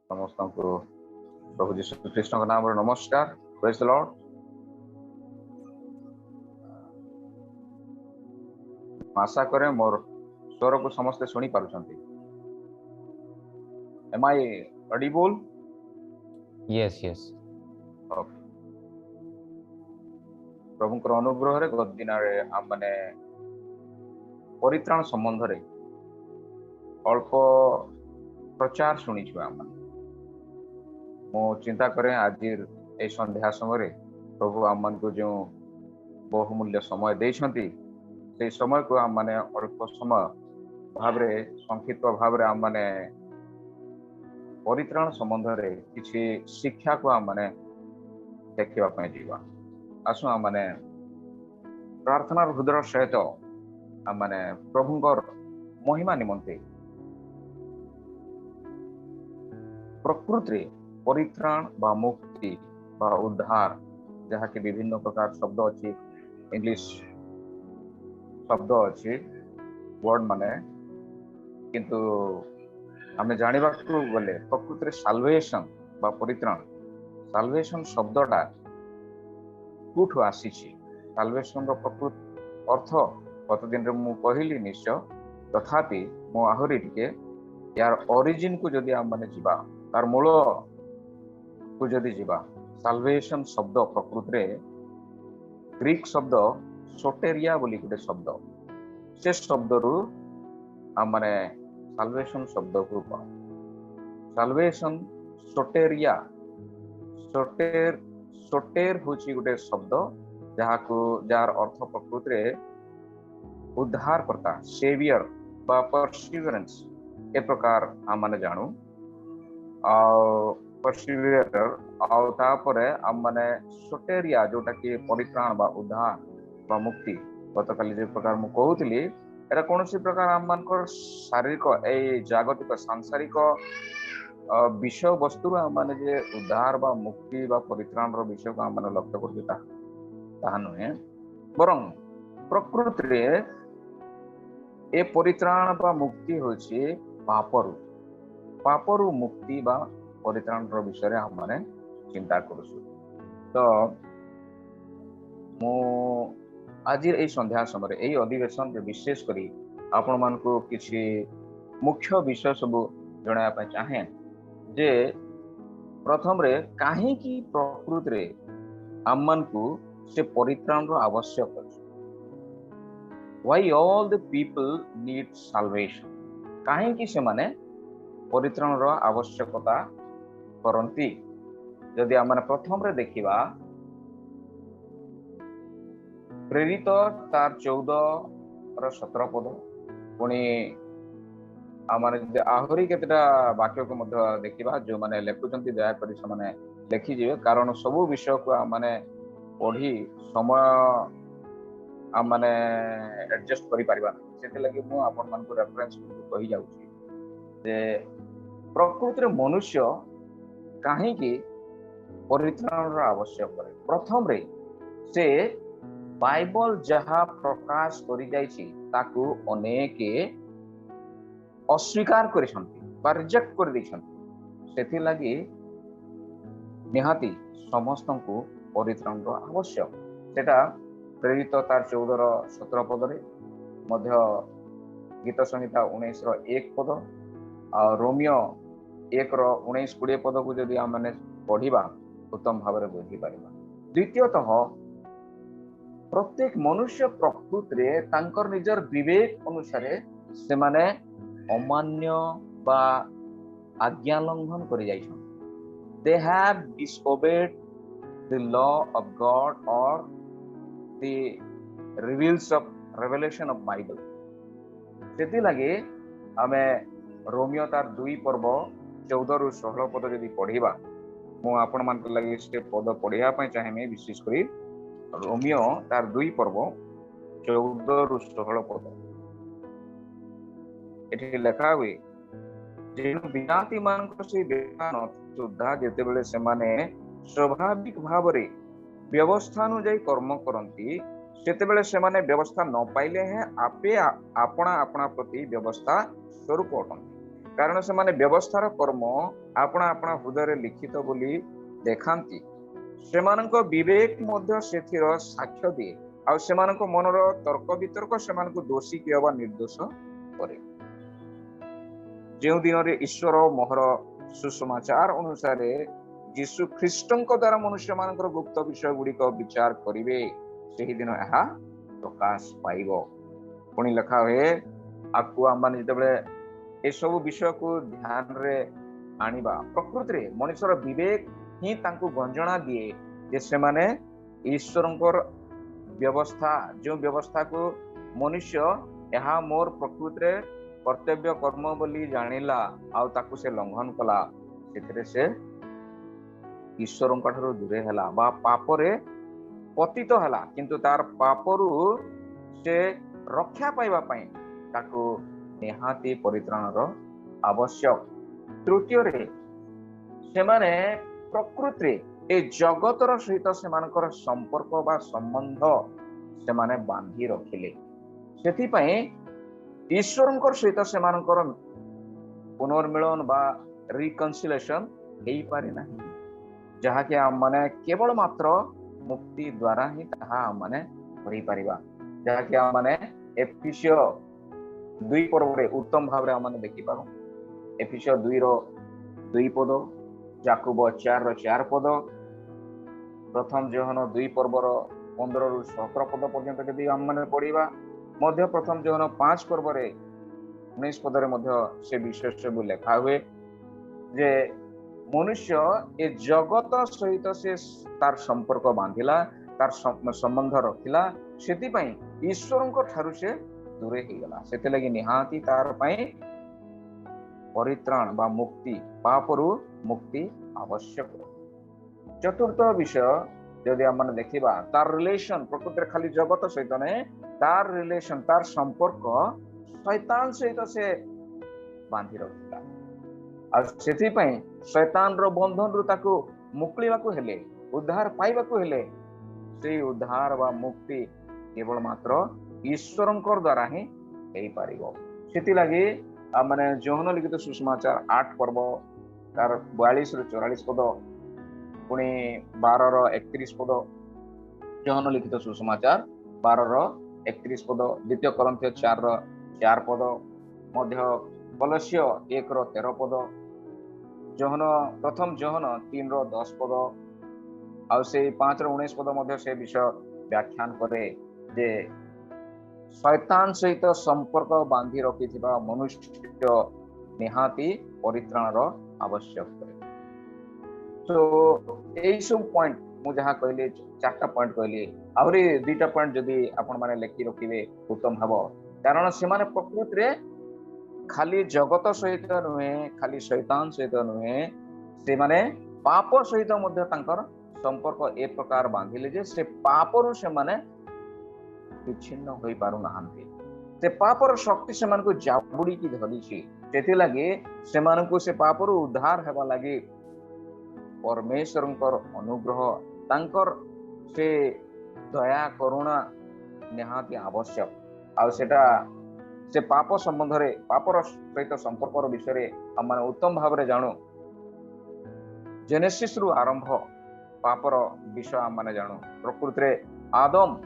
समस्त को प्रभु जीशु कृष्ण नाम नमस्कार। Praise the Lord. आशा करें मोर स्वर को समस्ते सुनी पारुछंती। Am I audible? Yes, yes. Okay. प्रभुंकर अनुग्रह रे गदिन हम माने परित्राण संबंध रे अल्प प्रचार शुणी मो चिंता करें आज ए संध्या समय प्रभु आम मान को जो बहुमूल्य समय देछंती से समय को आम माने अल्प समय भाव रे संक्षिप्त भाव रे आम माने परित्राण संबंध रे किछि शिक्षा को आम माने देखिबा पय जीवा। आसु आम माने प्रार्थना हृदय सहित आम माने प्रभुंकर महिमा निमंते प्रकृति परित्राण बा मुक्ति बा उद्धार जहाँ की विभिन्न प्रकार शब्द अच्छी इंग्लिश शब्द अच्छी वर्ड माने किंतु आम जानिबा गले प्रकृति साल्वेशन बा परित्राण साल्वेशन शब्दटा कुठु आसी साल्वेशन रो प्रकृत अर्थ गत दिन मु कहली निश्चय तथापि मो आहुरी टिके यार ओरिजिन को जदि आम माने जीवा तार मूल को जदि जीवा साल्वेशन शब्द प्रकृत रे ग्रीक शब्द सोटेरिया बोली गोटे शब्द से शब्द रु आम माने साल्वेशन शब्द को साल्वेशन सोटेरिया सोटेर होची गोटे शब्द जहाँ को जार अर्थ प्रकृत रे उद्धार करता सेवियर बा परसिवरेंस ए प्रकार आम माने जानू परसिवियर आउ तापरे आम माने सोटेरिया जोटा कि परित्राण बा उद्धार बा मुक्ति गतकाली जे प्रकार मु कहूतली एरा कोनोसी प्रकार आम मानकर शारीरिक ए जागतिक सांसारिक विषय वस्तु आम माने जे उद्धार बा मुक्ति बा परित्राण रो विषय को आम माने लक्ष्य करता ताहा नुहे बरं प्रकृति रे ए परित्राण बा मुक्ति होची पापरु मुक्ति बा परित्राण रो विषय रे हम माने चिंता करसु। तो मो आज ए संध्या समय ए अधिवेशन रे विशेष करी आपण मान को किछि मुख्य विषय सब जणाया पय चाहे जे प्रथम रे काहे की प्रकृति रे हम मान को से परित्राण रो आवश्यक अछि। Why all the people need salvation? काहे की से माने परित्राण रो आवश्यकता करंती यदि आमने प्रथम रे देखिबा प्रेरित तार 14 रो 17 पद पुनी आमने आहुरी केतटा वाक्य को मध्य देखिबा जो माने लेखुचंती दया करी से माने लिखि जिवे कारण सब विषय को आमने पढ़ी समय आम माने एडजस्ट करि परिबा सेते लगे मु आपन मान को रेफरेंस कहि जाउची जे प्रकृति रे मनुष्य काहे की परित्राण रो आवश्यक करे। प्रथम रे से बाइबल जहा प्रकाश करि जायछि ताकू अनेक अस्वीकार करिसंती बा रिजेक्ट कर दैछंती सेति लगी निहाती समस्त को परित्राण रो आवश्यक सेटा प्रेरित तार 14-17 पद रे मध्य गीत संहिता 19-1 पद आ रोमियो 1-19-20 पद को जदि हम माने पढ़िबा उत्तम भाव रे बुझी परिबा। द्वितीयतः प्रत्येक मनुष्य प्रकृति रे तांकर निजर विवेक अनुसार से माने अमान्य बा आज्ञा लंघन करि जाइछन। They have disobeyed the law of God और the revelation of Bible सेति लगे आमे रोमियो तार 2 पर्व 14-16 पद जदि पढ़िबा मु आपण मान के लगे से पद पढ़िया पय चाहे मैं विशेष करी रोमियो तार 2 पर्व 14-16 पद एठी लिखा हुए जे विनाती मान को से बेमान सुद्धा जेते बेले से माने स्वाभाविक भाव रे व्यवस्था अनुଯାयी कर्म करती सेते बेले से माने व्यवस्था न पाइले हैं आपे आपना अपना प्रति व्यवस्था स्वरूप अटंती कारण से माने व्यवस्थार कर्म आपना आपना हृदय लिखित बोली देखांती सेमानक विवेक मध्य सेथिर साक्ष्य दिए आ सेमानक मनर तर्क वितर्क सेमानक दोषी कि अबा निर्दोष करे जो दिन रे ईश्वर मोहर सुसमाचार अनुसार यीशु ख्रीष्टଙ୍କ द्वारा मनुष्य मानकर गुप्त विषय गुड़िक विचार करिवे सेही दिन एहा प्रकाश पाइबो पुणी लिखा हुए आपको आम जिते ए सब विषय को ध्यान रे आनिबा प्रकृति रे मनुष्यर विवेक ही तांको गंजना दिए जे से माने ईश्वरंकर व्यवस्था जो व्यवस्था को मनुष्य एहा मोर प्रकृति रे कर्तव्य कर्म बोली जानिला आउ ताकू से लंघन कला सेतरे से ईश्वरंक ठारू दूरे हला बा पाप रे पतित हला किंतु तार पापरु से रक्षा पाइबा पई ताकू निहाती परित्राणर आवश्यक तृतीय रे से माने प्रकृति रे ए जगतर सहित से मानकर संपर्क बा संबंध से माने बांधी रखिले सेति पई ईश्वरंकर सहित से मानकर पुनर्मिलन बा रिकन्सिलेशन हेई पारे नाही जहा कि हम माने केवल मात्र मुक्ति द्वारा ही ताहा हम माने करि परिबा जहा कि हम माने एफिसियो 2 पर्व रे उत्तम भाव रे हम माने देखि पारो एफिसियो 2 रो 2 पद याकूब 4 रो 4 पद प्रथम जोहन 2 पर्व रो 15 रु 17 पद पर्यंत यदि हम माने पढिबा मध्य प्रथम जोहन 5 पर्व रे 19 पद रे मध्य से विशेष से लिखा हुए जे मनुष्य ए जगत सहित से तार संपर्क बांधिला तार संबंध रखिला सेति पई ईश्वरंक ठारू से दूरे ही गला सेते लगी निहाती तार पई परित्राण बा मुक्ति पापरु मुक्ति आवश्यक चतुर्थ विषय यदि हम देखिबा तार रिलेशन प्रकृति खाली जगत सहित ने तार रिलेशन तार संपर्क शैतान सहित से बांधी रखिला आ सेति पई शैतान रो बंधन रु ताको मुक्लिवा को हेले उद्धार पाइबा को हेले से उद्धार बा मुक्ति केवल मात्र ईश्वरंकर द्वारा ही हेई पारिबो सेति लागि माने जोहन लिखित सुसमाचार 8 पर्व तार 42 रु 44 पद पुणी 12 रो 31 पद जोहन लिखित सुसमाचार 12 रो 31 पद द्वितीय कोरिन्थियो 4 रो 4 पद मध्य कलस्य 1 रो 13 पद जोहन प्रथम जोहन 3 रो 10 पद आ से 5 रो 19 पद मध्य से विषय व्याख्यान करे जे शैतान सहित संपर्क बांधी रखिथिबा मनुष्य निहाती परित्राणर आवश्यक करे तो एई सब पॉइंट मु जहा कहले 4टा पॉइंट कहले आउरी 2टा पॉइंट जदी आपण माने लेखि रखिबे उत्तम हबो कारण से माने प्रकृति रे खाली जगत सहित नुहे खाली शैतान सहित नुहे से माने पाप सहित मध्य तांकर संपर्क ए प्रकार बांधिले जे से पापरु से माने विच्छिन्न होई पारु नाहंती से पापर शक्ति से मान को जाबुड़ी की धरी छी सेति लागि से मान को से पापरु उद्धार हेबा लागि परमेश्वरंकर अनुग्रह तांकर से दया करुणा निहाती आवश्यक आ सेटा से पाप संबंध रे पापर सहित संपर्क विषय रे हम माने उत्तम भाव रे जानो जेनेसिस रु आरंभ पापर विषय हम माने जानो प्रकृति रे आदम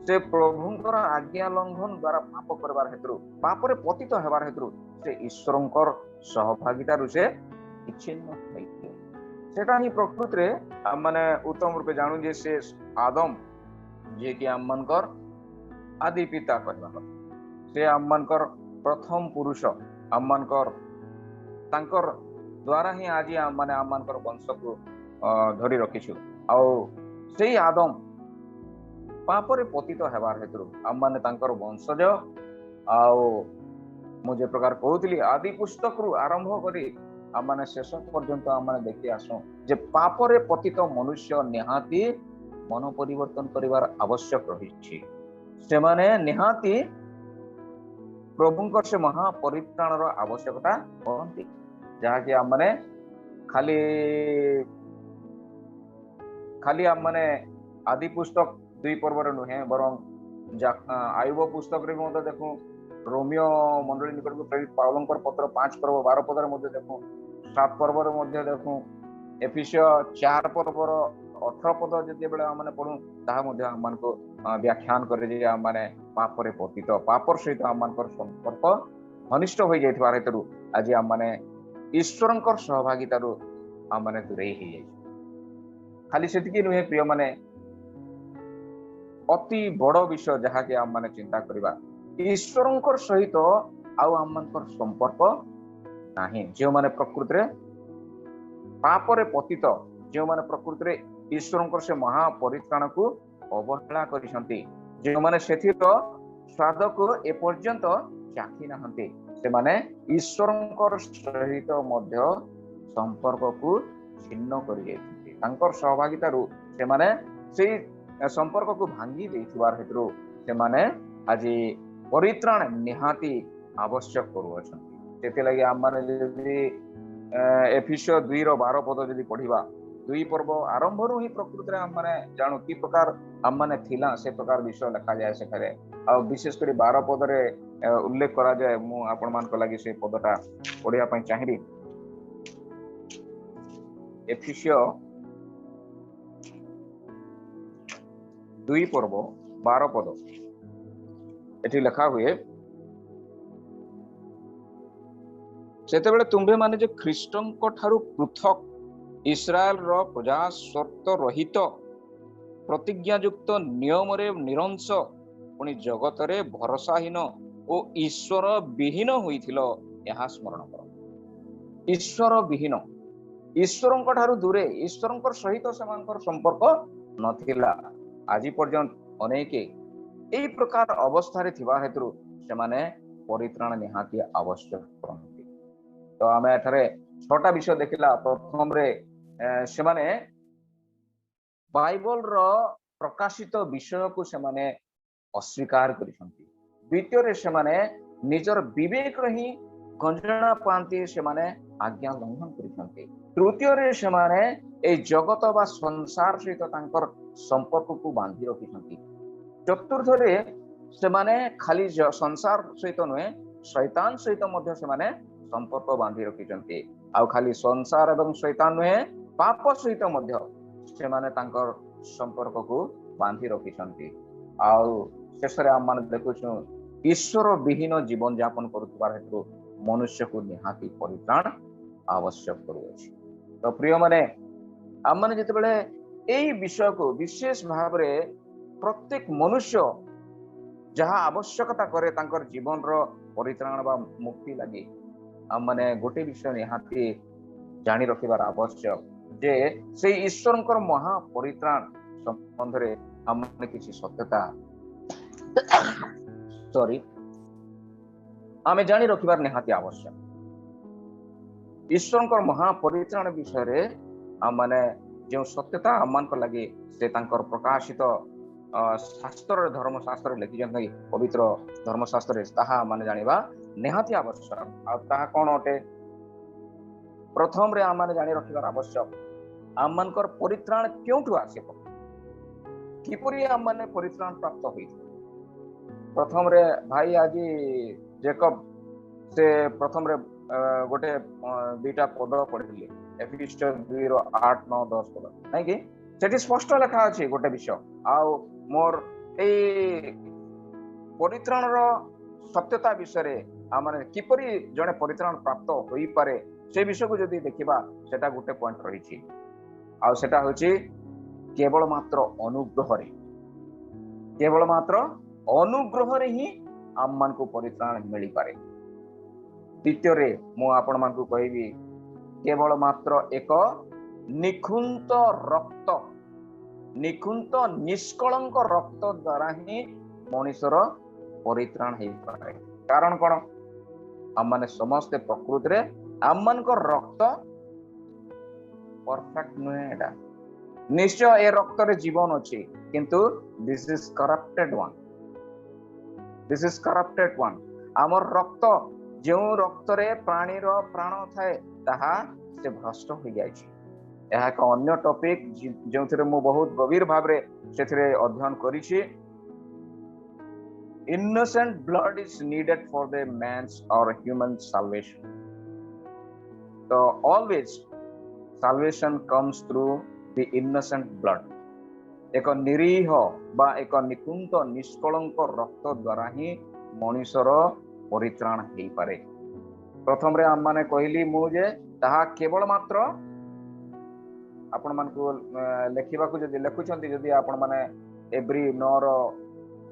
से प्रभुंकर आज्ञा लंघन द्वारा पाप करबार हेतु पाप रे पतित हेबार हेतु से ईश्वरंकर सहभागिता रु से विच्छिन्न होई सेटा ही प्रकृति रे हम माने उत्तम रूपे जानो जे से आदम जे कि हम मनकर आदि पिता कहबा से आमनकर प्रथम पुरुष आमनकर तांकर द्वारा ही आज माने आमनकर वंश को धरी रखिछु आ सेही आदम पापरे पतित हेबार हेतु आम माने तांकर वंशज आ मु जे प्रकार कहउतली आदि पुस्तक रु आरंभ करी आम माने शेष पर्यंत आम माने देखि आसो जे पापरे पतित मनुष्य निहाती मन परिवर्तन करिवार आवश्यक रहिछि से माने निहाती प्रभुंकर से महापरित्राणर आवश्यकता करती जहा कि आम माने खाली खाली आम माने आदि पुस्तक 2 पर्व नुहे बरं आयुब पुस्तक रे देखू रोमियो मंडली निकट को प्रेरित पाउलंकर पत्र 5 पर्व 12 पदर मध्य देखूं 7 पर्वर मध्य देखूं एफिसियो 4 पर्वर 18 पद जति बेले माने पढू ताहा मध्य हमन को व्याख्यान करे जे माने पाप रे पतित पापर सहित हमन कर संपर्क घनिष्ठ होई जायथवार हेतु आज माने ईश्वरंकर सहभागितारू माने दूरे ही जाय खाली सेतिकी नुहे प्रिय माने अति बड़ विषय जहा के हम माने चिंता करबा ईश्वरंकर सहित आउ हमनकर संपर्क नाही जे माने प्रकृति रे पाप रे पतित जे माने प्रकृति रे ईश्वरंकर से महा परित्राण को अवहेला करिसंती जे माने सेथिर स्वाद को ए पर्यंत चाखी नाहंती से माने ईश्वरंकर सहित मध्य संपर्क को छिन्न करि जायथि तांकर सहभागिता रु से माने से संपर्क को भांगी देथिबार हेतु से माने आज परित्राण निहाती आवश्यक करूछंती सेते लागि हम माने जदी एफिसियो 2 रो 12 पद जदी पढिबा 2 पर्व आरंभ रु ही प्रकृति रे हम माने जानो की प्रकार हम माने थिला से प्रकार विषय लिखा जाय से करे आ विशेष करी 12 पद रे उल्लेख करा जाय मु आपण मान को लागि से पदटा पढिया पई चाहिबी एफिसियो 2 पर्व 12 पद एठी लिखा हुए सेते बेले तुम्भे माने जे ख्रीष्टंक ठारू पृथक इस्राएल रो प्रजा शर्त रहित प्रतिज्ञा युक्त नियम रे निरंश पुनी जगत रे भरोसाहीन ओ ईश्वर विहीन होइथिलो यहा स्मरण कर ईश्वर विहीन ईश्वरंक ठारू दूरे ईश्वरंकर सहित समानकर संपर्क नथिला आज पर्यंत अनेके एई प्रकार अवस्था रे थिबा हेतु से माने परित्राण निहाती आवश्यक करंती तो आमे एठारे छोटा विषय देखिला प्रथम रे से माने बाइबल रो प्रकाशित विषय को से माने अस्वीकार करिसंती द्वितीय रे से माने निजर विवेक रही गंजना पांती से माने आज्ञा लंघन करिसंती तृतीय रे से माने ए जगत बा संसार सहित तांकर संपर्क को बांधी रखिसंती चतुर्थ रे से माने खाली संसार सहित नुहे शैतान सहित मध्य से माने संपर्क बांधी रखिसंती आ खाली संसार एवं शैतान नुहे पाप सहित मध्य से माने तांकर संपर्क को बांधी रखिसंती आ शेषरे हम माने देखुछु ईश्वर विहीन जीवन यापन करुवार हेतु मनुष्य को निहाती परित्राण आवश्यक करूअछि तो प्रिय माने हम माने जते बेले एई विषय को विशेष भाव रे प्रत्येक मनुष्य जहाँ आवश्यकता करे तांकर जीवन रो परित्राण बा मुक्ति लागि हम माने गोटे विषय निहाती जानी रखिबार आवश्यक जे से ईश्वरंकर महा परित्राण संबंध रे हम माने किछि सत्यता सॉरी आमे जानी रखिबार निहाती आवश्यक ईश्वरंकर महा परित्राण विषय रे हम माने जो सत्यता हम मान को लागि से तांकर प्रकाशित शास्त्र धर्म शास्त्र लिखि जंगई पवित्र धर्म शास्त्र ताहा माने जानिबा निहाती आवश्यक आ ताहा कोन अटे प्रथम रे हम माने जानि रखिबार आवश्यक हम मानकर परित्राण क्योंठु आसे किपरि हम माने परित्राण प्राप्त होई प्रथम रे भाई आजी जेकब से प्रथम रे गोटे दुईटा पद पढ़िले एफिसियो 2 रो 8 9 10 पद नै कि सेठी स्पष्ट लिखा अछि गोटे विषय आ मोर ए परित्राण रो सत्यता विषय रे माने किपरि जने परित्राण प्राप्त होई पारे से विषय को जदी देखिबा सेटा गोटे पॉइंट रही छी आ सेटा होछि केवल मात्र अनुग्रह रे ही आम मान को परित्राण मिली पारे द्वितीय रे मु आपण मान को कहबी केवल मात्र एक निखुंत निष्कलंक रक्त द्वारा ही मनुष्यर परित्राण हो पारे कारण कौन आम माने समस्त प्रकृति रे आम मान को रक्त परफेक्ट नुहे एटा निश्चय ए रक्त रे जीवन अछि किंतु दिस इज करप्टेड वन आमर रक्त जो रक्त रे प्राणी रो प्राण थाए ताहा से भ्रष्ट हो जाय छी यह एक अन्य टॉपिक जो थरे मु बहुत गभीर भाव रे सेथरे अध्ययन करी छी innocent blood is needed for the man's or human salvation. So always salvation comes through the innocent blood. एक निरीह बा एक निकुंत निष्कलंक रक्त द्वारा ही मनुष्यर परित्राण हो पारे। प्रथम रे हम माने कहली मु जे ताहा केवल मात्र आपण मान को लेखिबा को जदी लेखुछंती जदी आपण माने एवरी 9 रो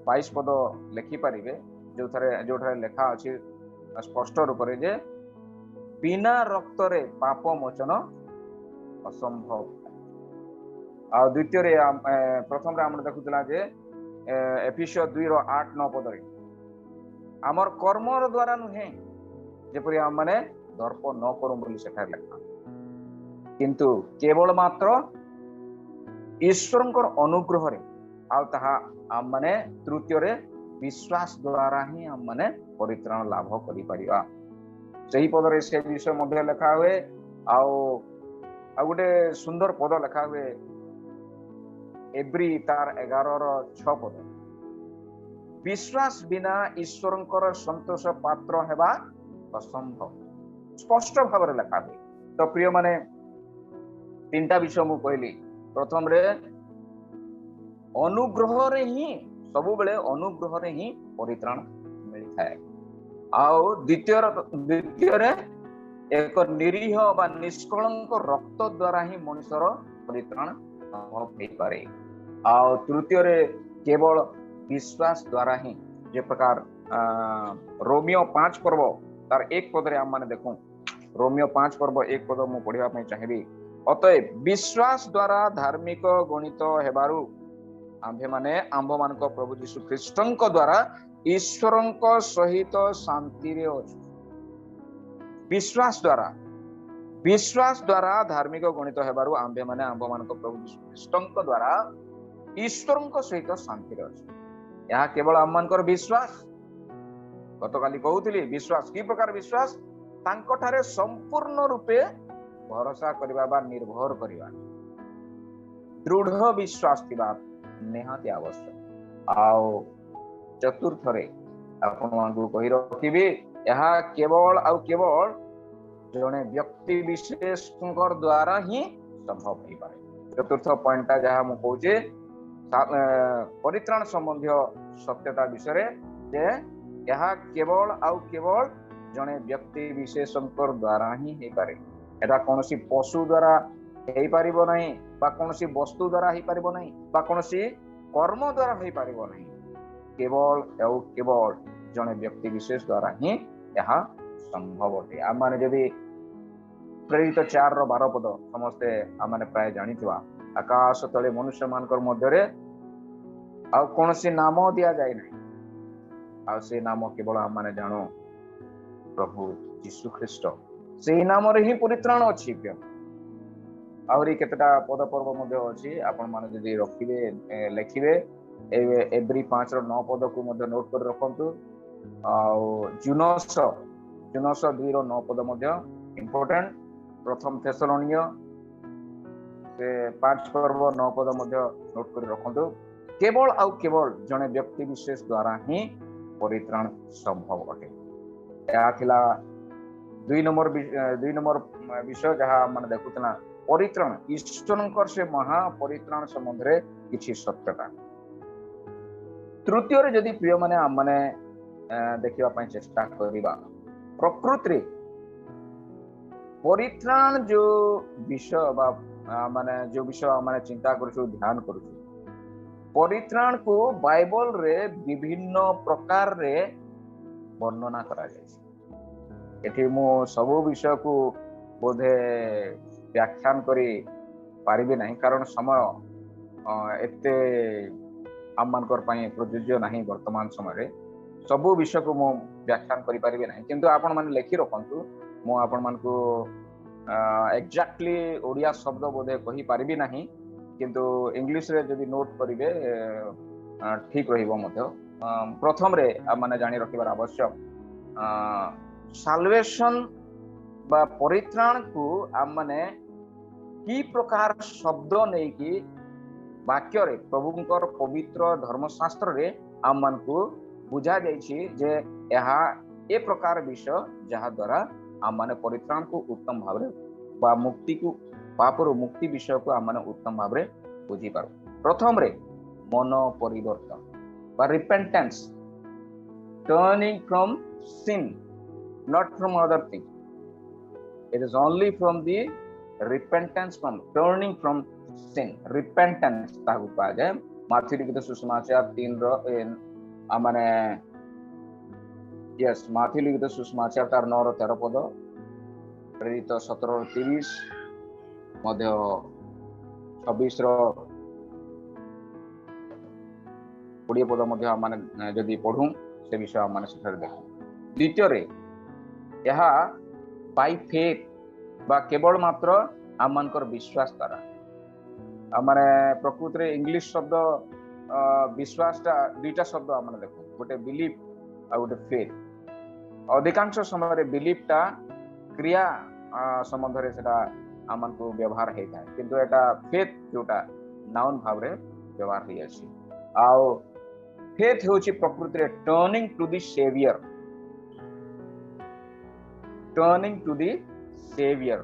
22 पद लेखि पारिबे जो लेखा अछि स्पष्ट रूप रे जे बिना रक्त रे पाप मोचन असंभव। आ द्वितीय रे प्रथम रे हम देखुतला जे एफिसियो 2 रो 8-9 पद रे हमर कर्म रो द्वारा नुहे जेपरि हम माने दर्प न करू बोली सेठा लेखा, किंतु केवल मात्र ईश्वरंकर अनुग्रह रे आ ताहा हम माने तृतीय रे विश्वास द्वारा ही हम माने परित्राण लाभ करि परिबा। सही पद रे से विषय मध्ये लेखा हुए आ गोटे सुंदर पद लेखा हुए एब्री तार 11 रो 6 पद, विश्वास बिना ईश्वरंकर संतोष पात्र हेबा असंभव। स्पष्ट भाव रे लेखा हुए। तो प्रिय माने तीनटा विषय मु कहली। प्रथम रे अनुग्रह रे ही सब बेले अनुग्रह रे ही परित्राण मिल थाए। आउ द्वितीय रे एक निरीह बा निष्कलंक रक्त द्वारा ही मनुष्यर परित्राण हो पारे। आउ तृतीय रे केवल विश्वास द्वारा ही, जे प्रकार रोमियो 5 पर्व तार 1 पद रे हम माने देखो। रोमियो 5 पर्व 1 पद मु पढिबा पई चाहिबी। अतएव विश्वास द्वारा धार्मिक गणित हेबारु आम्भे माने आंभ मानक प्रभु यीशु ख्रीष्टंक द्वारा ईश्वरंक सहित शांति रे अछि। विश्वास द्वारा धार्मिक गणित हेबारु आंभे माने आंभ मानक प्रभु यीशु ख्रीष्टंक द्वारा ईश्वरंक सहित शांति रे अछि। यह केवल आम मानकर विश्वास। गतकाली कहूतिली विश्वास की प्रकार विश्वास तांको ठारे संपूर्ण रूपे भरोसा करिबा बा निर्भर करिबा, दृढ़ विश्वास थिबा निहाती आवश्यक। आउ चतुर्थ रे आपण मानकु कहि रखिबी यह केवल जने व्यक्ति विशेष द्वारा ही संभव हो पारे। चतुर्थ पॉइंट जहाँ मु कहूचे परित्राण संबंधी सत्यता विषय जे यह केवल जने व्यक्ति विशेष द्वारा ही हो पारे। एटा कोनोसी पशु द्वारा हो पारिबो नहीं, बा कोनोसी वस्तु द्वारा हो पारिबो नहीं, बा कोनोसी कर्म द्वारा हो पारिबो नहीं। केवल जने व्यक्ति विशेष द्वारा ही यह संभव होते। आम माने जदि प्रेरित 4 रो 12 पद समस्ते आम माने प्राय जानिथिबा, आकाश तले मनुष्य मानकर मध्य रे आ कोनोसी नाम दिया जाय नहीं, आ से नाम केवल आम माने जानो प्रभु यीशु ख्रीष्ट। से नाम रे ही परित्राण अछि। आउरी केतटा पद पर्व मध्य अछि, आपण माने जदि रखिबे लेखिबे एवरी 5 रो 9 पद को मध्य नोट कर रखंतु। जुनस 2 रो 9 पद मध्य इंपोर्टेंट। प्रथम थेसलोनिय से 5 पर्व 9 पद मध्य नोट कर रखंतु। केवल जने व्यक्ति विशेष द्वारा ही परित्राण संभव अटे। या थिला 2 नंबर विषय जहाँ माने देखुतना परित्राण ईश्वरंकर से महा परित्राण संबंध रे किछि सत्यता। तृतीय रे जदि प्रिय माने आम माने देखिबा पई चेष्टा करिबा, प्रकृति परित्राण जो विषय बा माने जो विषय माने चिंता करू ध्यान करू, परित्राण को बाइबल रे विभिन्न प्रकार रे वर्णना करा जाय। एठी मु सब विषय को बोधे व्याख्यान करी पारिबे नहीं, कारण समय एते आम मानकर पई प्रयोज्य नहीं। वर्तमान समय रे सब विषय को मु व्याख्यान करि पारिबे नहीं, किंतु आपण माने लेखि रखंतु। मु आपण मान को एक्जेक्टली ओडिया शब्द बोधे कहि पारिबे नहीं, किंतु इंग्लिश रे जदि नोट करिवे ठीक रहिबो मध्य। प्रथम रे माने जानि रखिबार आवश्यक साल्वेशन बा परित्राण को आम माने की प्रकार शब्द नै कि वाक्य रे प्रभुंकर पवित्र धर्मशास्त्र रे आम मान को बुझा जाइछि जे यहा ए प्रकार विषय जहा द्वारा आम माने परित्राण को उत्तम भाव बा मुक्ति को पापर मुक्ति विषय को आम माने उत्तम भाव बुझी पार। प्रथम रे मन परिवर्तन बा repentance, turning from sin, not from other thing. It is only from the repentance, from turning from sin. Repentance ताकु कहा जाए। माथी लिखित सुसमाचार 3 रो माने यस माथी लिखित सुसमाचार 9 रो 13 पद, प्रेरित 17 रो 30 मध्य 26 रो 20 पद मध्य माने जदि पढू से विषय माने सेठर देखू। द्वितीय रे यह बाय फेथ बा केवल मात्र आम मानकर विश्वास द्वारा। आमने प्रकृति रे इंग्लिश शब्द विश्वास टा दुईटा शब्द आमने देखो, गोटे बिलीफ आ गोटे फेथ। अधिकांश समय रे बिलीफ टा क्रिया संबंध रे सेटा आमन को व्यवहार हे थाए, किंतु एटा फेथ जोटा नाउन भाव रे व्यवहार हे अछि। आ फेथ होछि प्रकृति रे turning to the saviour, turning to the saviour,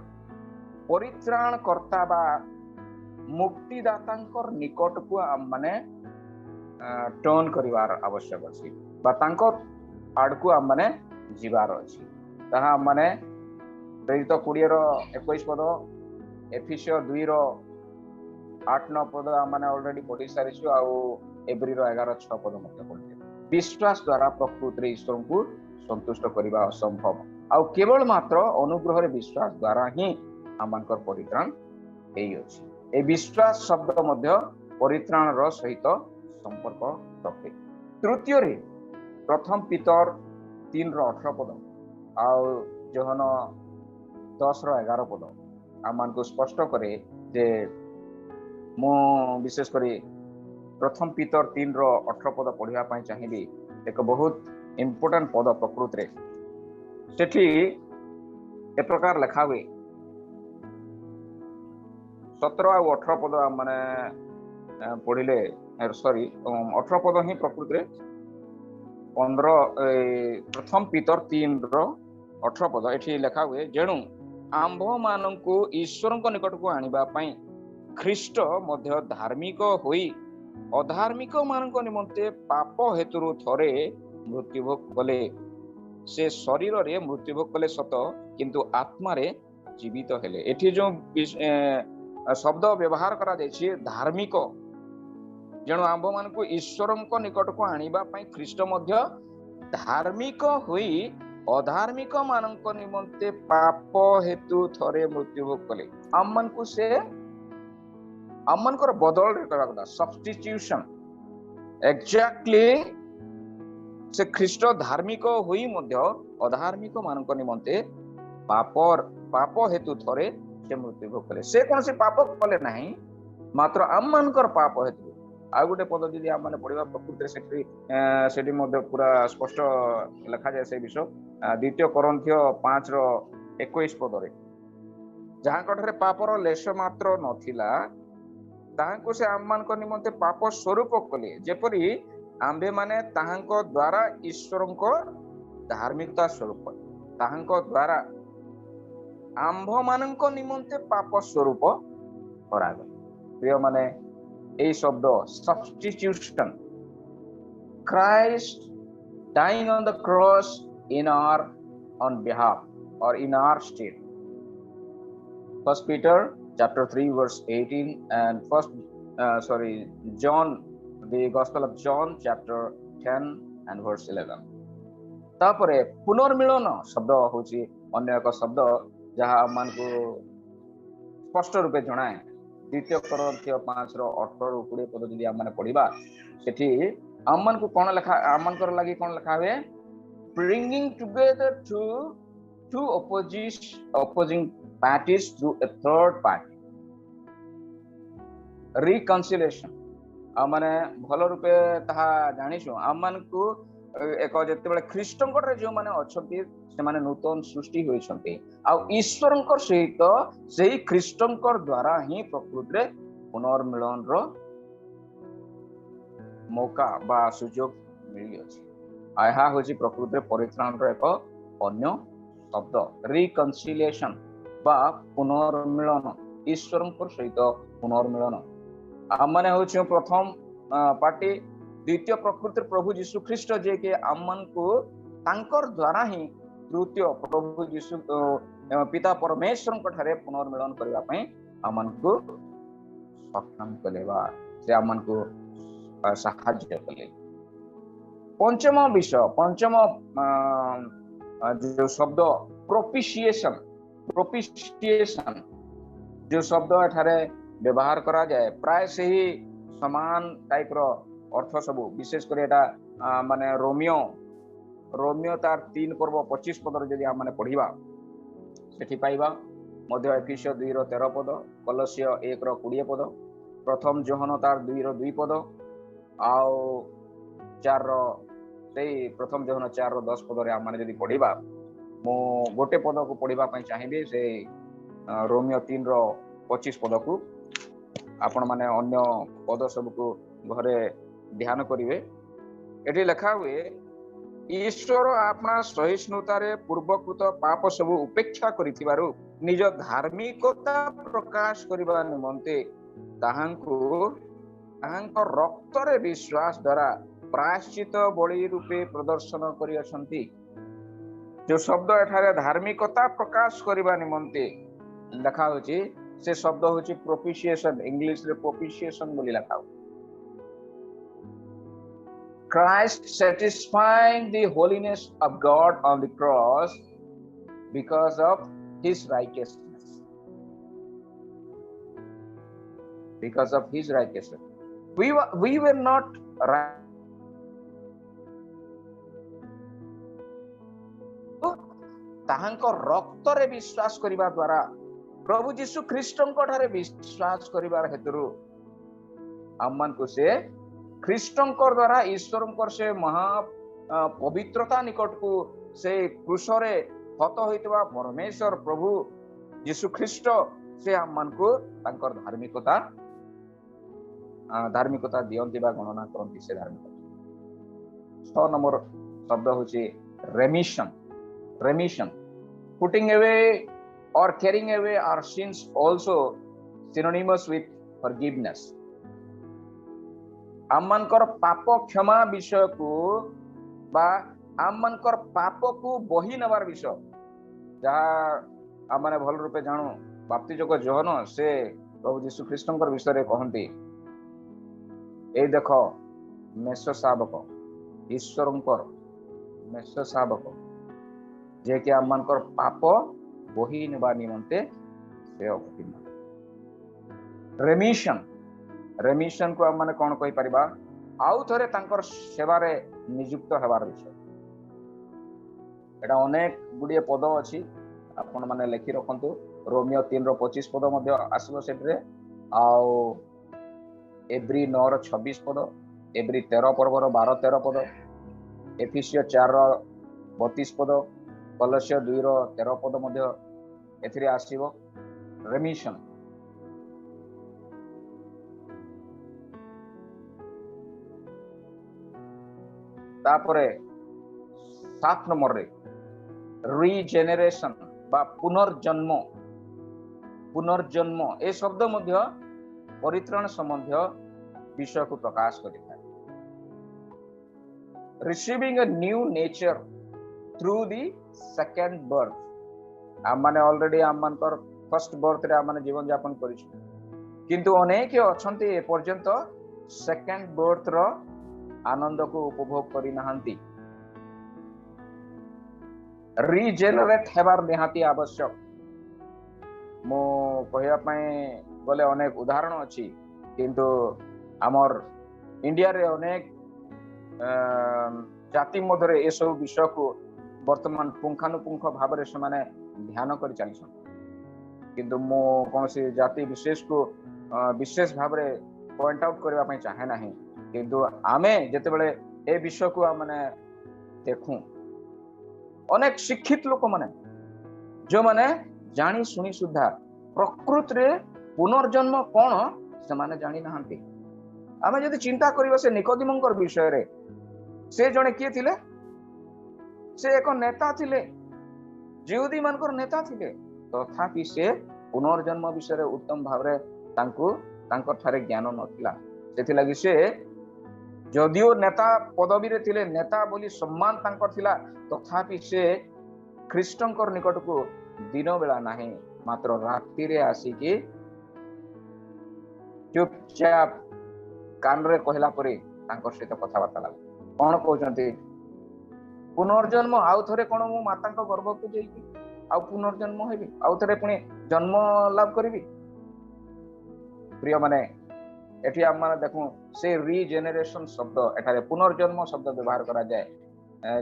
परित्राण करता बा मुक्तिदाता निकट को माने टर्न करिवार आवश्यक अछि बा तांको आड़ को माने जीवार अछि। ताहा माने प्रेरित 20 रो 21 पद, एफिसियो 2 रो 8-9 पद माने ऑलरेडी पढ़ी सारिछु, आ एब्री रो 11-6 पद मते पढ़िते। विश्वास द्वारा प्रकृति रे ईश्वर को संतुष्ट करिवा असंभव, आ केवल मात्र अनुग्रह रे विश्वास द्वारा ही आमनकर परित्राण एई अछि। ए विश्वास शब्द मध्य परित्राण रो सहित संपर्क रखे। तृतीय रे प्रथम पीतर 3 रो 18 पद आ जोहन 10 रो 11 पद आमनको स्पष्ट करे जे मो विशेष करी प्रथम पीतर 3 रो 18 पद पढ़िया पई चाहिबी। एक बहुत इंपोर्टेंट पद प्रकृति रे सेठी ए प्रकार लिखा हुए 17 और 18 पद माने पढ़िले, सॉरी 18 पद ही प्रकृति रे 15 प्रथम पीतर 3 रो 18 पद एठी लिखा हुए, जेणु आंभ माननकु ईश्वरଙ୍କ निकटକୁ आनिबा पई ख्रीष्ट मध्य धार्मिक होई अधार्मिक माननଙ୍କ निमंते पाप हेतुरु थरे मृत्युभोग कले। से शरीर रे मृत्युभोग कले सत, किंतु आत्मा रे जीवित हेले। एठी जो शब्द व्यवहार करा जायछि धार्मिक, जेणु आंभ मानकु ईश्वरଙ୍କ निकटକୁ आनिबा पई ख्रीष्ट मध्य धार्मिक होई अधार्मिक माननଙ୍କ निमंते पाप हेतु थरे मृत्युभोग कले। आमनकु से आमनकर बदल रे करबा कथा, सब्स्टिट्यूशन। एक्जेक्टली से ख्रीष्ट धार्मिक होई मध्य अधार्मिक मानक निमंते पाप हेतु थरे से मृत्यु भोग कले। से कौन से पाप कले नहीं, मात्र आम मानकर पाप हेतु। आ गोटे पद जदि आम माने पढ़िबा प्रकृति सेठी मध्य पूरा स्पष्ट लिखा जाए से विषय। द्वितीय कोरिन्थियो 5 रो 21 पद रे, जहां कठरे पापर लेश मात्र नथिला ताहांको से आम मानक निमंते पाप स्वरूप कले, जेपरि आंभे माने ताहांको द्वारा ईश्वरको धार्मिकता स्वरूप ताहांको द्वारा आंभ माननको निमंते पाप स्वरूप करागले। प्रिय माने ए शब्द substitution, Christ dying on the cross in our on behalf or in our stead. First Peter chapter 3 verse 18 and John, the Gospel of John chapter 10 and verse 11. तापरे पुनर्मिलन शब्द होची अन्य एक शब्द जहाँ मन को स्पष्ट रूपे जनाए। द्वितीय कोरिन्थियो 5 रो 18 रो 20 पद जदि आम माने पढ़िबा सेठी आमन को कोन लिखा, आमन कर लागि कोन लिखा हुए, bringing together two opposing parties through a third party, reconciliation। आ माने भल रूपे ताहा जानिछु आमन को एक जते बेले ख्रीष्टंकर जो माने अछंती से माने नूतन सृष्टि होइछंती आ ईश्वरंकर सहित सेही ख्रीष्टंकर द्वारा ही प्रकृति रे पुनर्मिलन रो मौका बा सुयोग मिली अछि। ଏହା ହେଉଛି ପ୍ରକୃତିରେ ପରିତ୍ରାଣର ଏକ ଅନ୍ୟ ଶବ୍ଦ। ରିକନସିଲିଏସନ ବା ପୁନର୍ମିଳନ, ଈଶ୍ୱରଙ୍କ ସହିତ ପୁନର୍ମିଳନ। ଆମମାନେ ହେଉଛି ପ୍ରଥମ ପାର୍ଟି। ଦ୍ୱିତୀୟ ପ୍ରକୃତିରେ ପ୍ରଭୁ ଯୀଶୁ ଖ୍ରୀଷ୍ଟ ଯିଏକି ଆମମାନଙ୍କୁ ତାଙ୍କର ଦ୍ୱାରା ହିଁ ତୃତୀୟ ପ୍ରଭୁ ଯୀଶୁ ପିତା ପରମେଶ୍ୱରଙ୍କ ଠାରେ ପୁନର୍ମିଳନ କରିବା ପାଇଁ ଆମମାନଙ୍କୁ ସକ୍ଷମ କଲେ ବା ସେ ଆମମାନଙ୍କୁ ସାହାଯ୍ୟ କଲେ। ପଞ୍ଚମ ବିଷୟ, ପଞ୍ଚମ जो शब्द प्रोपिशिएशन, प्रोपिशिएशन जो शब्द एठारे व्यवहार करा जाए प्राय से ही समान टाइप रो अर्थ सब, विशेष कर एटा माने रोमियो रोमियो तार 3 पर्व 25 पद रे जदी हम माने पढिबा सेठी पाइबा मध्य एफिसियो 2 रो 13 पद, कोलोसियो 1 रो 20 पद, प्रथम जोहन तार 2 रो 2 पद आउ 4 रो प्रथम जोहन 4 रो 10 पद रे हम माने जदी पढिबा मो गोटे पद को पढिबा पई चाहिबे से रोमियो 3 रो 25 पद को आपण माने अन्य पद सब को घरे ध्यान करिवे। एठी लिखा हुए ईश्वर अपना सहिष्णुता रे पूर्वकृत पाप सब उपेक्षा करिथिबारु निज धार्मिकता प्रकाश करिबा निमंते ताहांको रक्त रे विश्वास द्वारा प्रायश्चित बलि रूपे प्रदर्शन करि अछंती। जो शब्द एठारे धार्मिकता प्रकाश करिबा निमंते लिखा होची से शब्द होची प्रोपिशिएशन, इंग्लिश रे प्रोपिशिएशन बोली लिखा हो। Christ satisfying the holiness of God on the cross because of his righteousness. Because of his righteousness. We were not right. ताहांको रक्त रे विश्वास करिबा द्वारा प्रभु यीशु ख्रीष्टंको ठारे विश्वास करिबार हेतुरु हमन को से ख्रीष्टंकर द्वारा ईश्वरंकर से महा पवित्रता निकट को से क्रूसरे हत होइतबा परमेश्वर प्रभु यीशु ख्रीष्ट से हमन को तांकर धार्मिकता दियंती बा गणना करंती से धार्मिकता। 6 नंबर शब्द होची remission, putting away or carrying away our sins, also synonymous with forgiveness. Amonkar पाप क्षमा विषय को बा आमनकर पाप को बही नबार विषय जहाँ आमने भल रूपे जानू बाप्तिजक जोहन से प्रभु यीशु ख्रीष्टंकर विषय रे कहंती ए देखो मेष शावक ईश्वरंकर मेष शावक जे कि आमनकर पाप बही नबा निमंते से अवतीर्ण। रेमिशन को हम माने कोन कहि परिबा आउ थरे तांकर सेवा रे नियुक्त हेबार विषय। एटा अनेक गुडिए पद अछि आपण माने लेखि रखंतु। रोमियो 3 रो 25 पद मध्ये आसबो सेटरे आउ एब्री 9 रो 26 पद, एब्री 13 पर्व रो 12 13 पद, एफिसियो 4 रो 32 पद, कोलोसियो 2 रो 13 पद मध्ये एथिरे आसीबो रेमिशन। तापरे 7 नंबर रे रीजेनेरेशन बा पुनर्जन्म ए शब्द मध्य परित्राण संबंधी विषय को प्रकाश करिଥାଏ। Receiving a new nature through the second birth. आम माने ऑलरेडी आम मानकर फर्स्ट बर्थ रे आम माने जीवन यापन करिछु, किंतु अनेक अछंती ए पर्यंत सेकंड बर्थ रो आनंद को उपभोग करि नहांती। रिजेनरेट हेबार निहाती आवश्यक। मो कहया पय बोले अनेक उदाहरण अछि, किंतु हमर इंडिया रे अनेक जाति मधरे ए सब विषय को वर्तमान पुंखानुपुंख भाव रे से माने ध्यान करि चलिछन, किंतु मो कोनसी जाति विशेष को विशेष भाव रे पॉइंट आउट करबा पय चाहे नाही। किंतु आमे जते बेले ए विषय को माने देखू अनेक शिक्षित लोक माने जो माने जानी सुनी सुधा प्रकृति रे पुनर्जन्म कोन से माने जानी नहांती। आमे जदि चिंता करिबा से निकोदिमंकर विषय रे से जने किए थिले से एक नेता थिले, जिहुदी मानकर नेता थिले, तथापि से पुनर्जन्म विषय उत्तम भाव ठारे ज्ञान नथिला। सेथिलागि से जदिओ नेता पदवी रे थिले, नेता बोली सम्मान तांकर थिला, तथापि से ख्रीष्टंकर निकट को दिन बेला नहीं, मात्र राति रे आसिकी चुपचाप कान रे कहला परे तांकर सहित कथबार्ता लाग कौन कहउचंती पुनर्जन्म आउ थरे कोन मो माता को गर्भ को जेकी आउ पुनर्जन्म हेबी, आउ थरे पुनी जन्म लाभ करबी। प्रिय माने एठी हम माने देखु से रीजेनरेशन शब्द एठारे पुनर्जन्म शब्द व्यवहार करा जाए।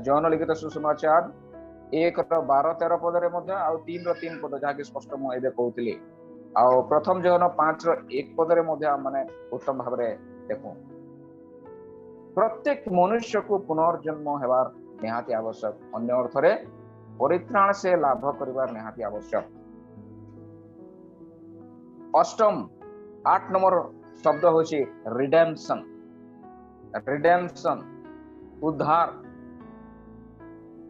जौन लिखित सुसमाचार 1:12-13 पद रे मध्ये आउ 3:3 पद जहा कि स्पष्ट मु एबे कहउतली, आउ प्रथम जौन 5:1 पद रे मध्ये हम माने उत्तम भाव रे देखु प्रत्येक मनुष्य को पुनर्जन्म हेबार निहाती आवश्यक, अन्य अर्थ रे परित्राण से लाभ करिबार निहाती आवश्यक। अष्टम 8 नंबर शब्द होची रिडेम्पशन। रिडेम्पशन उद्धार,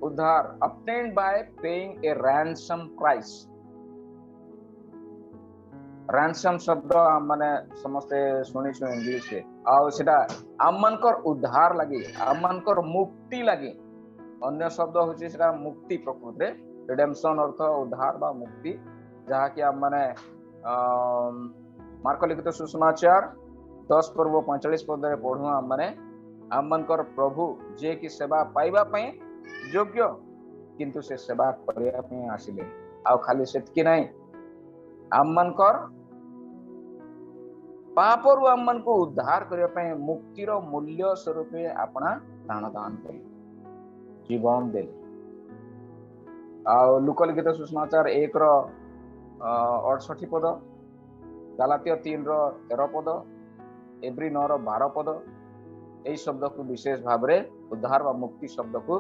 उद्धार obtained by paying a ransom price। ransom शब्द माने समस्ते सुनिछु इंग्लिश रे, आ सेटा आमनकर उद्धार लागि, आमनकर मुक्ति लागि। अन्य शब्द होची सेटा मुक्ति प्रकृत रे। रिडेम्पशन अर्थ उद्धार बा मुक्ति, जहा कि हम माने मार्क लिखित सुसमाचार 10:45 पद रे पढु हम माने आमनकर प्रभु जे कि सेवा पाइबा पई योग्य, किंतु से सेवा करिया पई आसिले, आ खाली सेतकी नहीं, आमनकर पापरु आमन को उद्धार करिया पई मुक्तिर मूल्य स्वरूप अपना प्राण दान कले, जीवन देले। आ लूक लिखित सुसमाचार 1:68 पद, गलातिया 3:13 पद, एब्री 9:12 पद एई शब्द को विशेष भाव रे उद्धार व मुक्ति शब्द को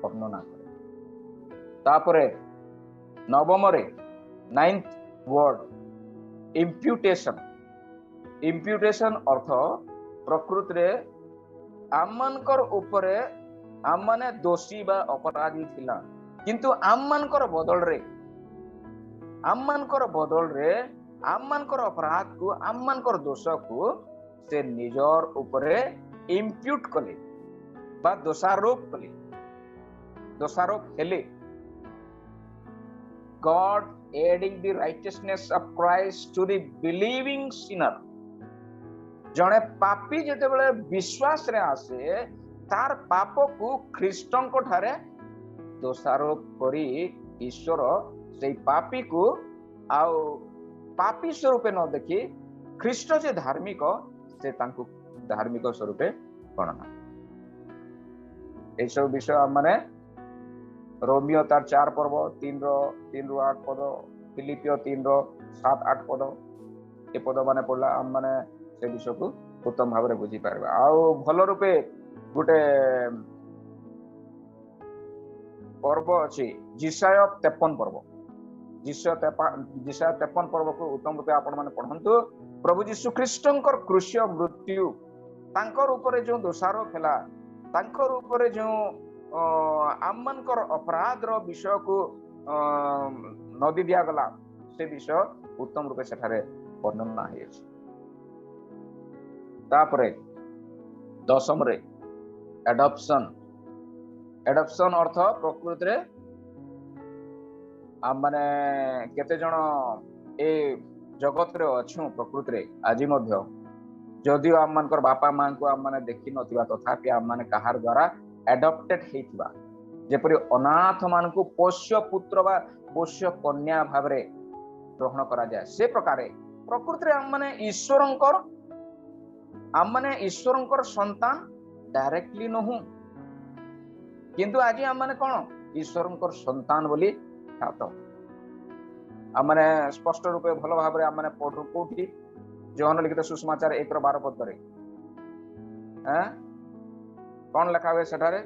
वर्णना करे। तापरे नवम रे 9th वर्ड इम्प्यूटेशन। इम्प्यूटेशन अर्थ प्रकृत रे आमनकर उपरे आमने दोषी बा अपराधी थिला, किंतु आमनकर बदल रे आमनकर अपराध को, आमनकर दोष को से निजर उपरे इम्प्यूट कले बा दोषारोप कले, दोषारोप हेले। God adding the righteousness of Christ to the believing sinner। जने पापी जेते बेले विश्वास रे आसे, तार पाप को ख्रीष्टन को ठारे दोषारोप करी ईश्वर से पापी को आउ पापी स्वरूपे न देखी ख्रीष्ट जे धार्मिक से तांको धार्मिक स्वरूपे गणना। ए सब विषय माने रोमियो तार 4 पर्व 3:8 पद, फिलिपियो 3:7-8 पद ए पद माने पड़ला हम माने से विषय को उत्तम भाव रे बुझी पारबा। आउ भल रूपे गुटे पर्व अछि जिसाय 53 पर्व। जिसाय 53 पर्व को उत्तम रूपे आपण माने पढंतु। प्रभु यीशु ख्रीष्टंकर क्रूसीय मृत्यु तांकर ऊपर जो दोषारोप हैला, तांकर ऊपर जो आमनकर अपराध रो विषय को नदी दिया गला, से विषय उत्तम रूपे सेठारे वर्णना है। तापरे 10 रे एडॉप्शन। एडॉप्शन अर्थ प्रकृत रे आ माने केते जण ए जगत रे अछु प्रकृत रे आज मध्य, जदिओ आम मानकर बापा मां को आम माने देखि नथिबा, तथापि आम माने कहार द्वारा एडॉप्टेड हेतिबा, जेपरि अनाथ मान को पोष्य पुत्र बा पोष्य कन्या भाव रे ग्रहण करा जाय, से प्रकारे प्रकृत रे आम माने ईश्वरंकर संतान डायरेक्टली नहु, किंतु आज आम माने कोन ईश्वरंकर संतान बोली ख्यात। आम माने स्पष्ट रूपे भल भाव रे आम माने पढु कोठी जौन लिखित सुसमाचार 1:12 पद रे कौन लिखा हुए सेठारे?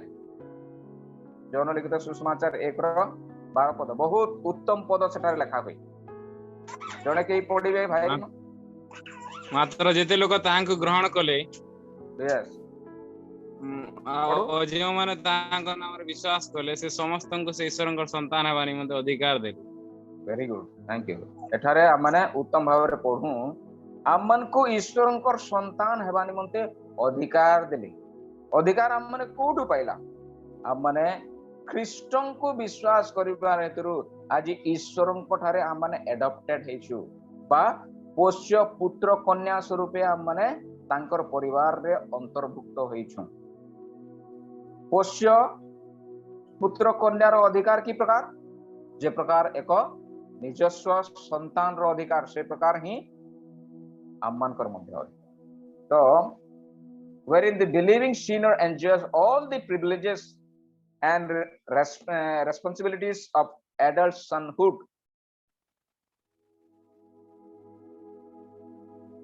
जौन लिखित सुसमाचार 1:12 पद, बहुत उत्तम पद सेठारे लिखा हुए। जने के पढिबे भाई? मात्र जेते लोक ताहां को ग्रहण कले, यस जो माने तांको नाम विश्वास कले से समस्त को से ईश्वर संतान हेबा निमंते अधिकार देले। Very good thank you. एठारे माने उत्तम भाव रे पढू आमन को ईश्वर संतान हेबा निमंते अधिकार देले। अधिकार आम माने कोठु पाइला आम माने ख्रीष्टन को विश्वास करिबार हेतु आज ईश्वर ठारे आम माने एडॉप्टेड हेछु बा पोष्य पुत्र कन्या स्वरूपे आम माने तांकर परिवार रे अंतर्भुक्त होइछु। पोष्य पुत्र कन्या रो अधिकार की प्रकार जे प्रकार एक निजस्व संतान रो अधिकार से प्रकार ही आममानकर मध्य तो wherein the believing sinner enjoys all the privileges and responsibilities of adult sonhood।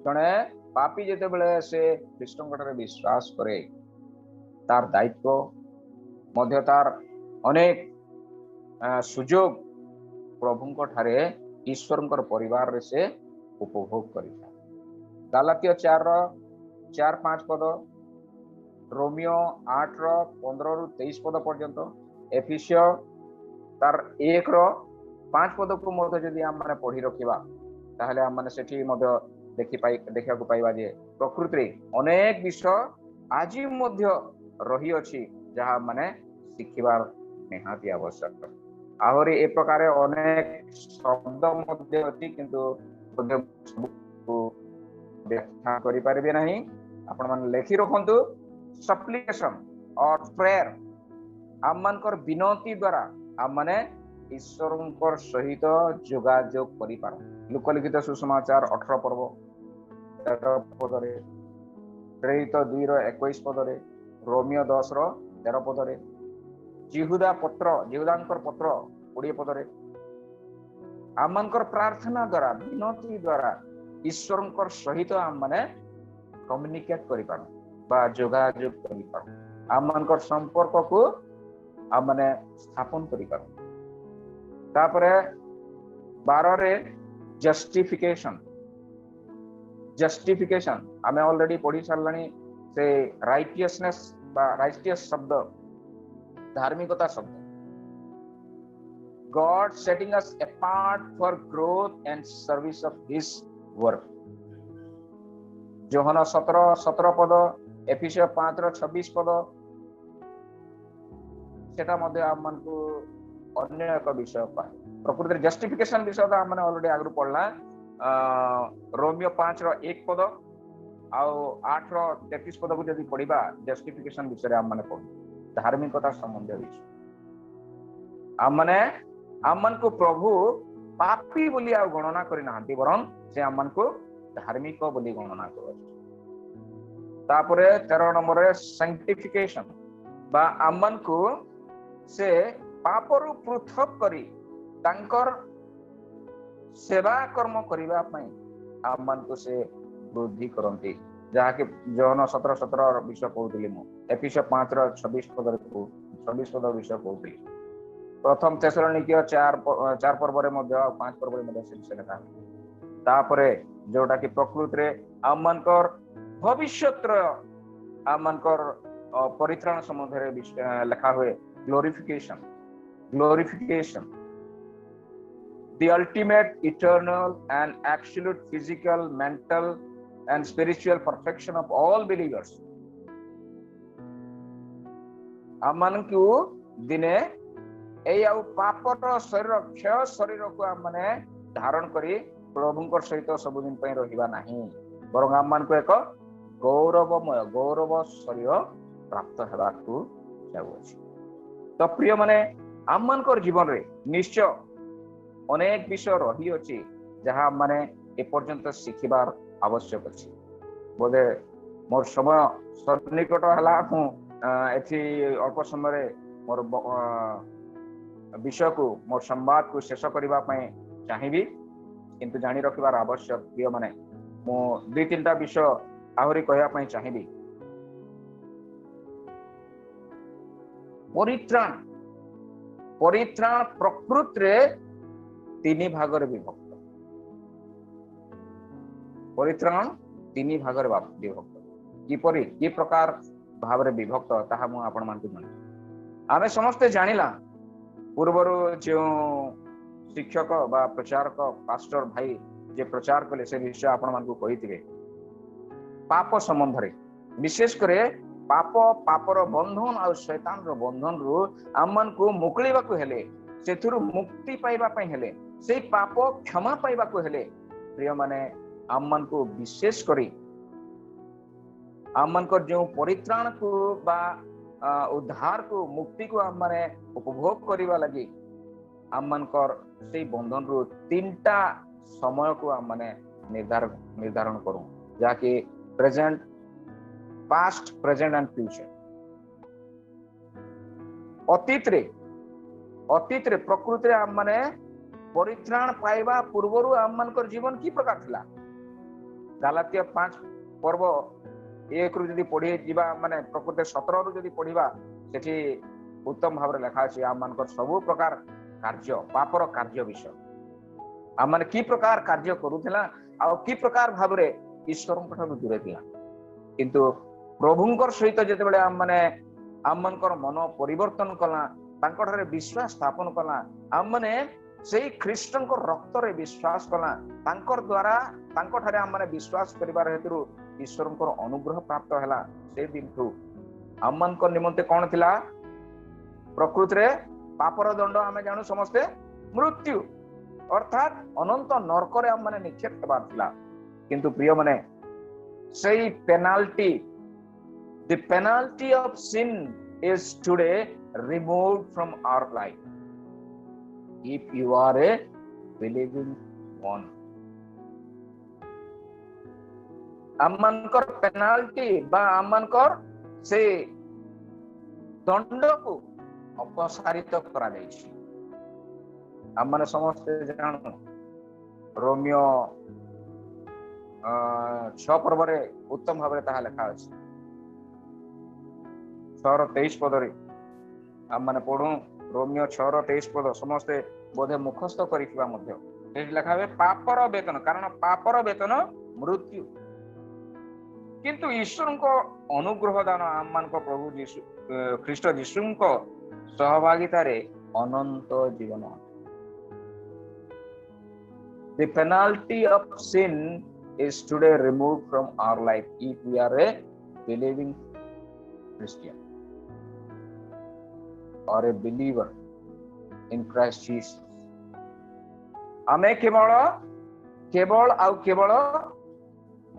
जने पापी जेते बेले से ख्रीष्टन रे विश्वास करे तार दायित्व मध्य तार अनेक सुजोग प्रभु ठारे ईश्वर परिवार रे से उपभोग करिता। गलातिया 4:4-5 पद, रोमियो 8:15-23 पद पर्यंत, एफिसियो तार 1:5 पद को मध्य जदि आम माने पढ़ी रखिबा ताहले आम माने सेठी मध्य देखा को पाइबा जे प्रकृति अनेक विषय आज मध्य रही अछि जहा माने शिखिबार निहाती आवश्यक। आहरी ए प्रकार अनेक शब्द मध्य अछि किंतु व्याख्या करि पारिबे नहीं। आपण मन लेखि रखंतु सप्लिकेशन और प्रेयर आम मानकर विनती द्वारा आम माने ईश्वरंकर सहित जोगाजोग करि पार। लोकलिखित सुसमाचार 18 पर्व 13 पदरे, प्रेरित 2:21 पदरे, रोमियो 10:13 पदरे, जिहुदांकर पत्र 20 पदरे आमनकर प्रार्थना द्वारा विनती द्वारा ईश्वरंकर सहित आम माने कम्युनिकेट करि पार बा जोगाजोग करि पार। आमनकर संपर्क को आम माने स्थापन करि पार। तापरे 12 रे जस्टिफिकेशन आमे ऑलरेडी पढ़ी सारलानी से राइटियसनेस बा राइटियस शब्द धार्मिकता शब्द God setting us apart for growth and service of His work। जोहना 17 पद, एफिसियो 5:26 पद सेटा मध्ये आम मन को अन्य एक विषय पाए। प्रकृति जस्टिफिकेशन विषय आम माने ऑलरेडी आगु पढ़ला। रोमियो 5:1 पद आउ 8:33 पद को जदि पढ़िबा जस्टिफिकेशन विषय आम माने पढ़ धार्मिकता संबंध विषय आम माने आमन को प्रभु पापी बोली आ गणना करि नाहंती वरन से आमन को धार्मिक बोली गणना कर। तापरे 13 नंबर रे सैंक्टिफिकेशन बा आमन को से पापरु पृथक करी तांकर सेवा कर्म करिबा पई आमन को से वृद्धि करंती जहा कि जोहन 17:17 विषय कहउतली मु एफिसियो 5:26 पद विषय कहउतली। प्रथम थेसलोनिकियो 4 पर्व रे मध्य 5 पर्व रे मध्य से विषय लिखा। तापरे जोटा कि प्रकृति रे आमनकर भविष्यत आमनकर परित्राण संबंध रे लिखा हुए glorification the ultimate eternal and absolute physical, mental and spiritual perfection of all believers। आमन को दिने ए आउ पापर शरीर क्षय शरीर को आम माने धारण करी प्रभुंकर सहित सब दिन पई रहिबा नाही बरं आम मान को एक गौरव शरीर प्राप्त हेबा को जाउछि। तो प्रिय माने आम मानकर जीवन रे निश्चय अनेक विषय रही अछि जहा माने ए पर्यंत शिखिबार आवश्यक अछि। बोले मोर समय सन्निकट हला हूँ एथि अल्प समय मोर विषय को मोर संवाद को शेष करबा पई चाहिबी किंतु जानि रखिबार आवश्यक प्रिय माने मो 2-3टा विषय आहुरी कहया पई चाहिबी। परित्राण प्रकृति रे 3 भाग रे विभक्त। परित्राण 3 भाग रे विभक्त। किपरि की प्रकार भाव रे विभक्त ताहा मु आपण मान जन आमे समस्ते जानिला पूर्वर जो शिक्षक बा प्रचारक पास्टर भाई जे प्रचार कले से विषय आपण मान को कहिथिबे पाप संबंध रे विशेष करे पाप पापर बंधन आ शैतान रो बंधन रु आमन को मुक्लिबा को हेले सेथुरु मुक्ति पाइबा पई हेले से पाप क्षमा पाइबा को हेले प्रिय माने आमन को विशेष करी आमन को जो परित्राण को बा उद्धार को मुक्ति को आम माने उपभोग करिबा लागि आमन कर से बंधन रु तीनटा समय को आम माने निर्धारण करू जाके present past present and future अतीत रे प्रकृति रे आम माने परित्राण पाइबा पूर्वरु आम मानकर जीवन की प्रकार थिला गलातिया 5 पर्व 1 रु जदी पढि जिबा माने प्रकृति 17 रु जदी पढिबा सेठी उत्तम भाव रे लिखा अछि आम मानकर सब प्रकार कार्य पापर कार्य विषय आम माने की प्रकार कार्य करूथिला आ की प्रकार भाव रे ईश्वर ठाରୁ दूरे थिला किंतु प्रभुंकर सहित जेतेबेले आम माने आम मानकर मन परिवर्तन कला तांकर ठारे विश्वास स्थापन कला आम माने सेही ख्रीष्टन को रक्त रे विश्वास कला तांकर द्वारा तांकर ठारे आम माने विश्वास करिबार हेतु ईश्वर को अनुग्रह प्राप्त हैला से दिन ठू आम मानकर निमंते कोन थिला प्रकृति रे पापर दंड आमे जानू समस्ते मृत्यु अर्थात अनंत नरक रे आम माने निक्षेप हेबार थिला किंतु प्रिय माने सेही penalty the penalty of sin is today removed from our life if you are a believing one Amonkar penalty बा आमनकर से दंड को अपसारित करा जायछि आमने समस्त जानो रोमियो 6 पर्व रे उत्तम भाव रे ताहा लिखा अछि 6:23 पद रे आम माने पढू रोमियो 6:23 पद समस्ते बोधे मुखस्थ करिथिबा मध्ये एठी लिखाबे पापर वेतन कारण पापर वेतन मृत्यु किंतु ईश्वर को अनुग्रह दान आम मान को प्रभु यीशु ख्रीष्ट यीशु को सहभागिता रे अनंत जीवन The penalty of sin is today removed from our life if we are a believing Christian or a believer in Christ Jesus. आमे केवल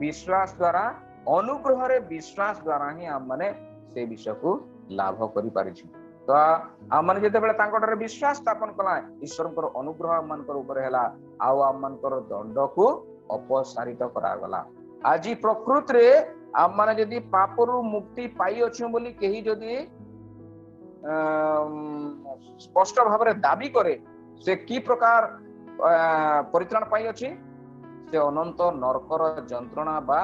विश्वास द्वारा अनुग्रह रे विश्वास द्वारा ही आम माने से विषय को लाभ करि पारिछु तो आम माने जेते बेले तांकर विश्वास स्थापन कला ईश्वर को अनुग्रह आम मान ऊपर हैला आउ आम मान दंड को अपसारित करा गला आज प्रकृति रे आम माने जदी पापरु मुक्ति पाई अछि बोली केही जदी स्पष्ट भाव रे दाबी करे से की प्रकार परित्राण पाई अछि से अनंत नरकर जंत्रणा बा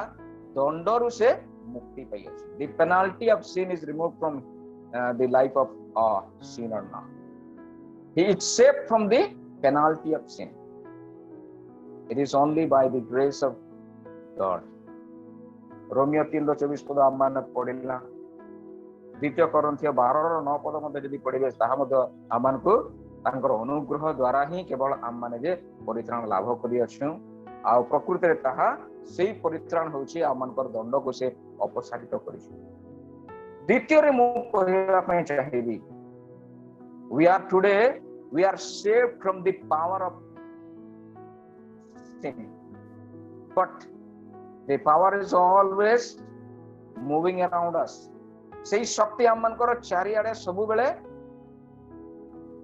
दंडरु से मुक्ति पाई अछि the penalty of sin is removed from the life of a sinner now he is saved from the penalty of sin it is only by the grace of God Romans 3:24 पद आम माने पढिला द्वितीय कोरिन्थिय 12:9 पद मध्ये जदि पढिबे ताहा मध्ये आमान को तांकर अनुग्रह द्वारा ही केवल आम माने जे परित्राण लाभ करि अछि आ प्रकृति रे ताहा सेही परित्राण होछि आमानकर दंड को से अपसारित करिछि द्वितीय रे मु कहबा पय चाहिबी we are saved from the power of sin but the power is always moving around us सेही शक्ति आम मानकर चारिआडे सबु बेले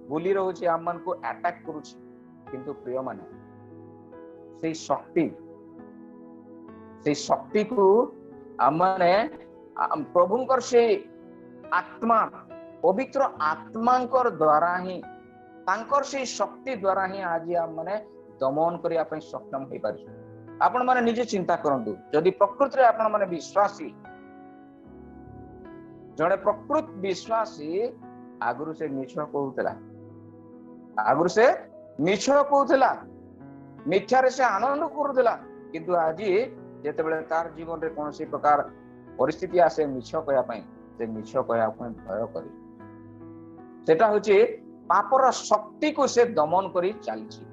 बुली रहउछि आम मान को अटैक करूछि किंतु प्रिय माने सेही शक्ति को आम माने प्रभुंकर से आत्मा पवित्र आत्मांकर द्वारा ही तांकर से शक्ति द्वारा ही आज आम माने दमन करिया पय सक्षम होई पारि आपण माने निजे चिंता करंतु जदि प्रकृति रे आपण माने विश्वासी जड़े प्रकृत विश्वासी आगुरु से मिछ कहूतला मिथ्या रे से आनंद करूतला किंतु आज जेते बेले तार जीवन रे कोनसी प्रकार परिस्थिति आसे मिछ कहया पई से मिछ कहया भय करी सेटा होची पापर शक्ति को से दमन करी चलची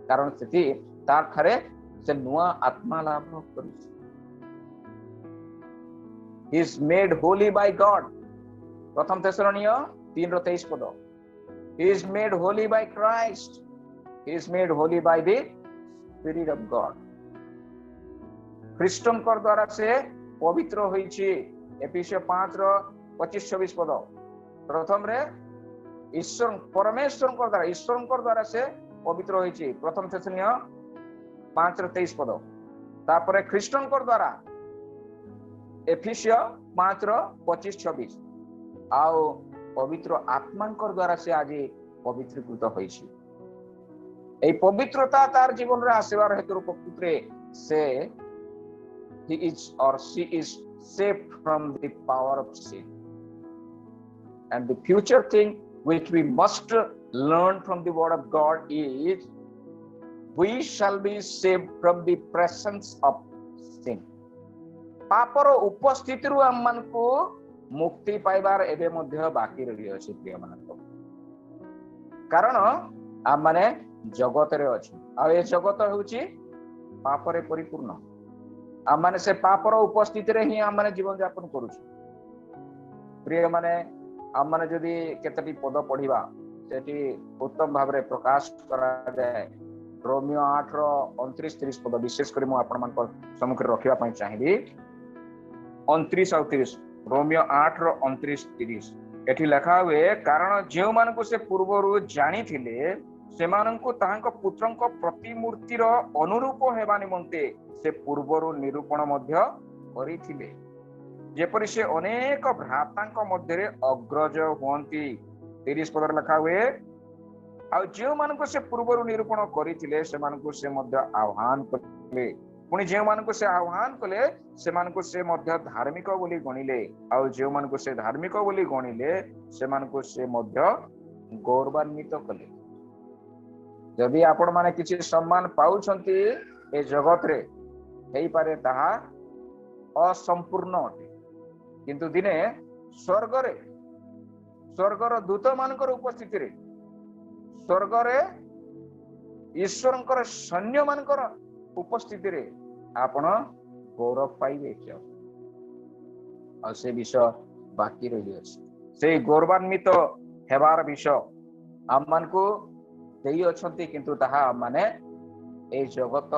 कारण सेठी तार थारे से नुआ आत्मा लाभ करी he is made holy by God प्रथम थेसलोनिय 3:23 पद he is made holy by Christ he is made holy by the Spirit of God ख्रीष्टन कर द्वारा से पवित्र होईची एफिसियो 5:25-26 पद प्रथम रे ईश्वर परमेश्वर कर द्वारा ईश्वर कर द्वारा से पवित्र होईची प्रथम थेसलोनिय 5:23 पद तापरे ख्रीष्टन कर द्वारा एफिसियो 5:25-26 आओ पवित्र आत्मा कर द्वारा से आज पवित्रीकृत होईची ए पवित्रता तार जीवन रे आसेबार हेतु प्रकृति से he is or she is saved from the power of sin and the future thing which we must learn from the word of God is we shall be saved from the presence of sin पापर उपस्थिति रु हम मन को मुक्ति पाइबार एबे मध्य बाकी रही अछि प्रिय मानक कारण हम माने जगत रे अछि आ ए जगत होउची पाप रे परिपूर्ण हम माने से पापर उपस्थिति रे ही हम माने जीवन यापन करूछु प्रिय माने हम माने जदी केतटी पद पढिबा सेठी उत्तम भाव रे प्रकाश करा जाय रोमियो 8:29-30 पद विशेष करी मु आपण मान सम्मुख रखिबा पई चाहिबी 29 और 30 रोमियो 8:29-30 एठी लिखा हुए कारण जेउ मान को से पूर्वरु जानी थिले सेमानंकु ताहांको पुत्रंको प्रतिमूर्तिर अनुरूप हेबा निमंते से पूर्वरु निरूपण मध्य करिथिले जेपरि से अनेक भ्रातांको मध्यरे अग्रज होंती 30 पद लिखा हुए आ जेउ मान को से पूर्वरु निरूपण करिथिले सेमानंकु से मध्य आह्वान कले पुणी जे मान को से आह्वान कले से मान को से मध्य धार्मिक बोली गणिले आ जे मान को से धार्मिक बोली गणिले से मान को से मध्य गौरवान्वित कले जदि आपण माने किछि सम्मान पाउछंती ए जगत रे हेई पारे ताहा असंपूर्ण अटे किंतु दिने स्वर्गर दूत मानकर उपस्थिति रे स्वर्ग रे ईश्वरंकर सैन्य मानकर उपस्थिति रे आपण गौरव पाइबे आ से विषय बाकी रही अछि से गौरवान्वित हेबार विषय हम मान को देई अछंती किंतु ताहा माने ए जगत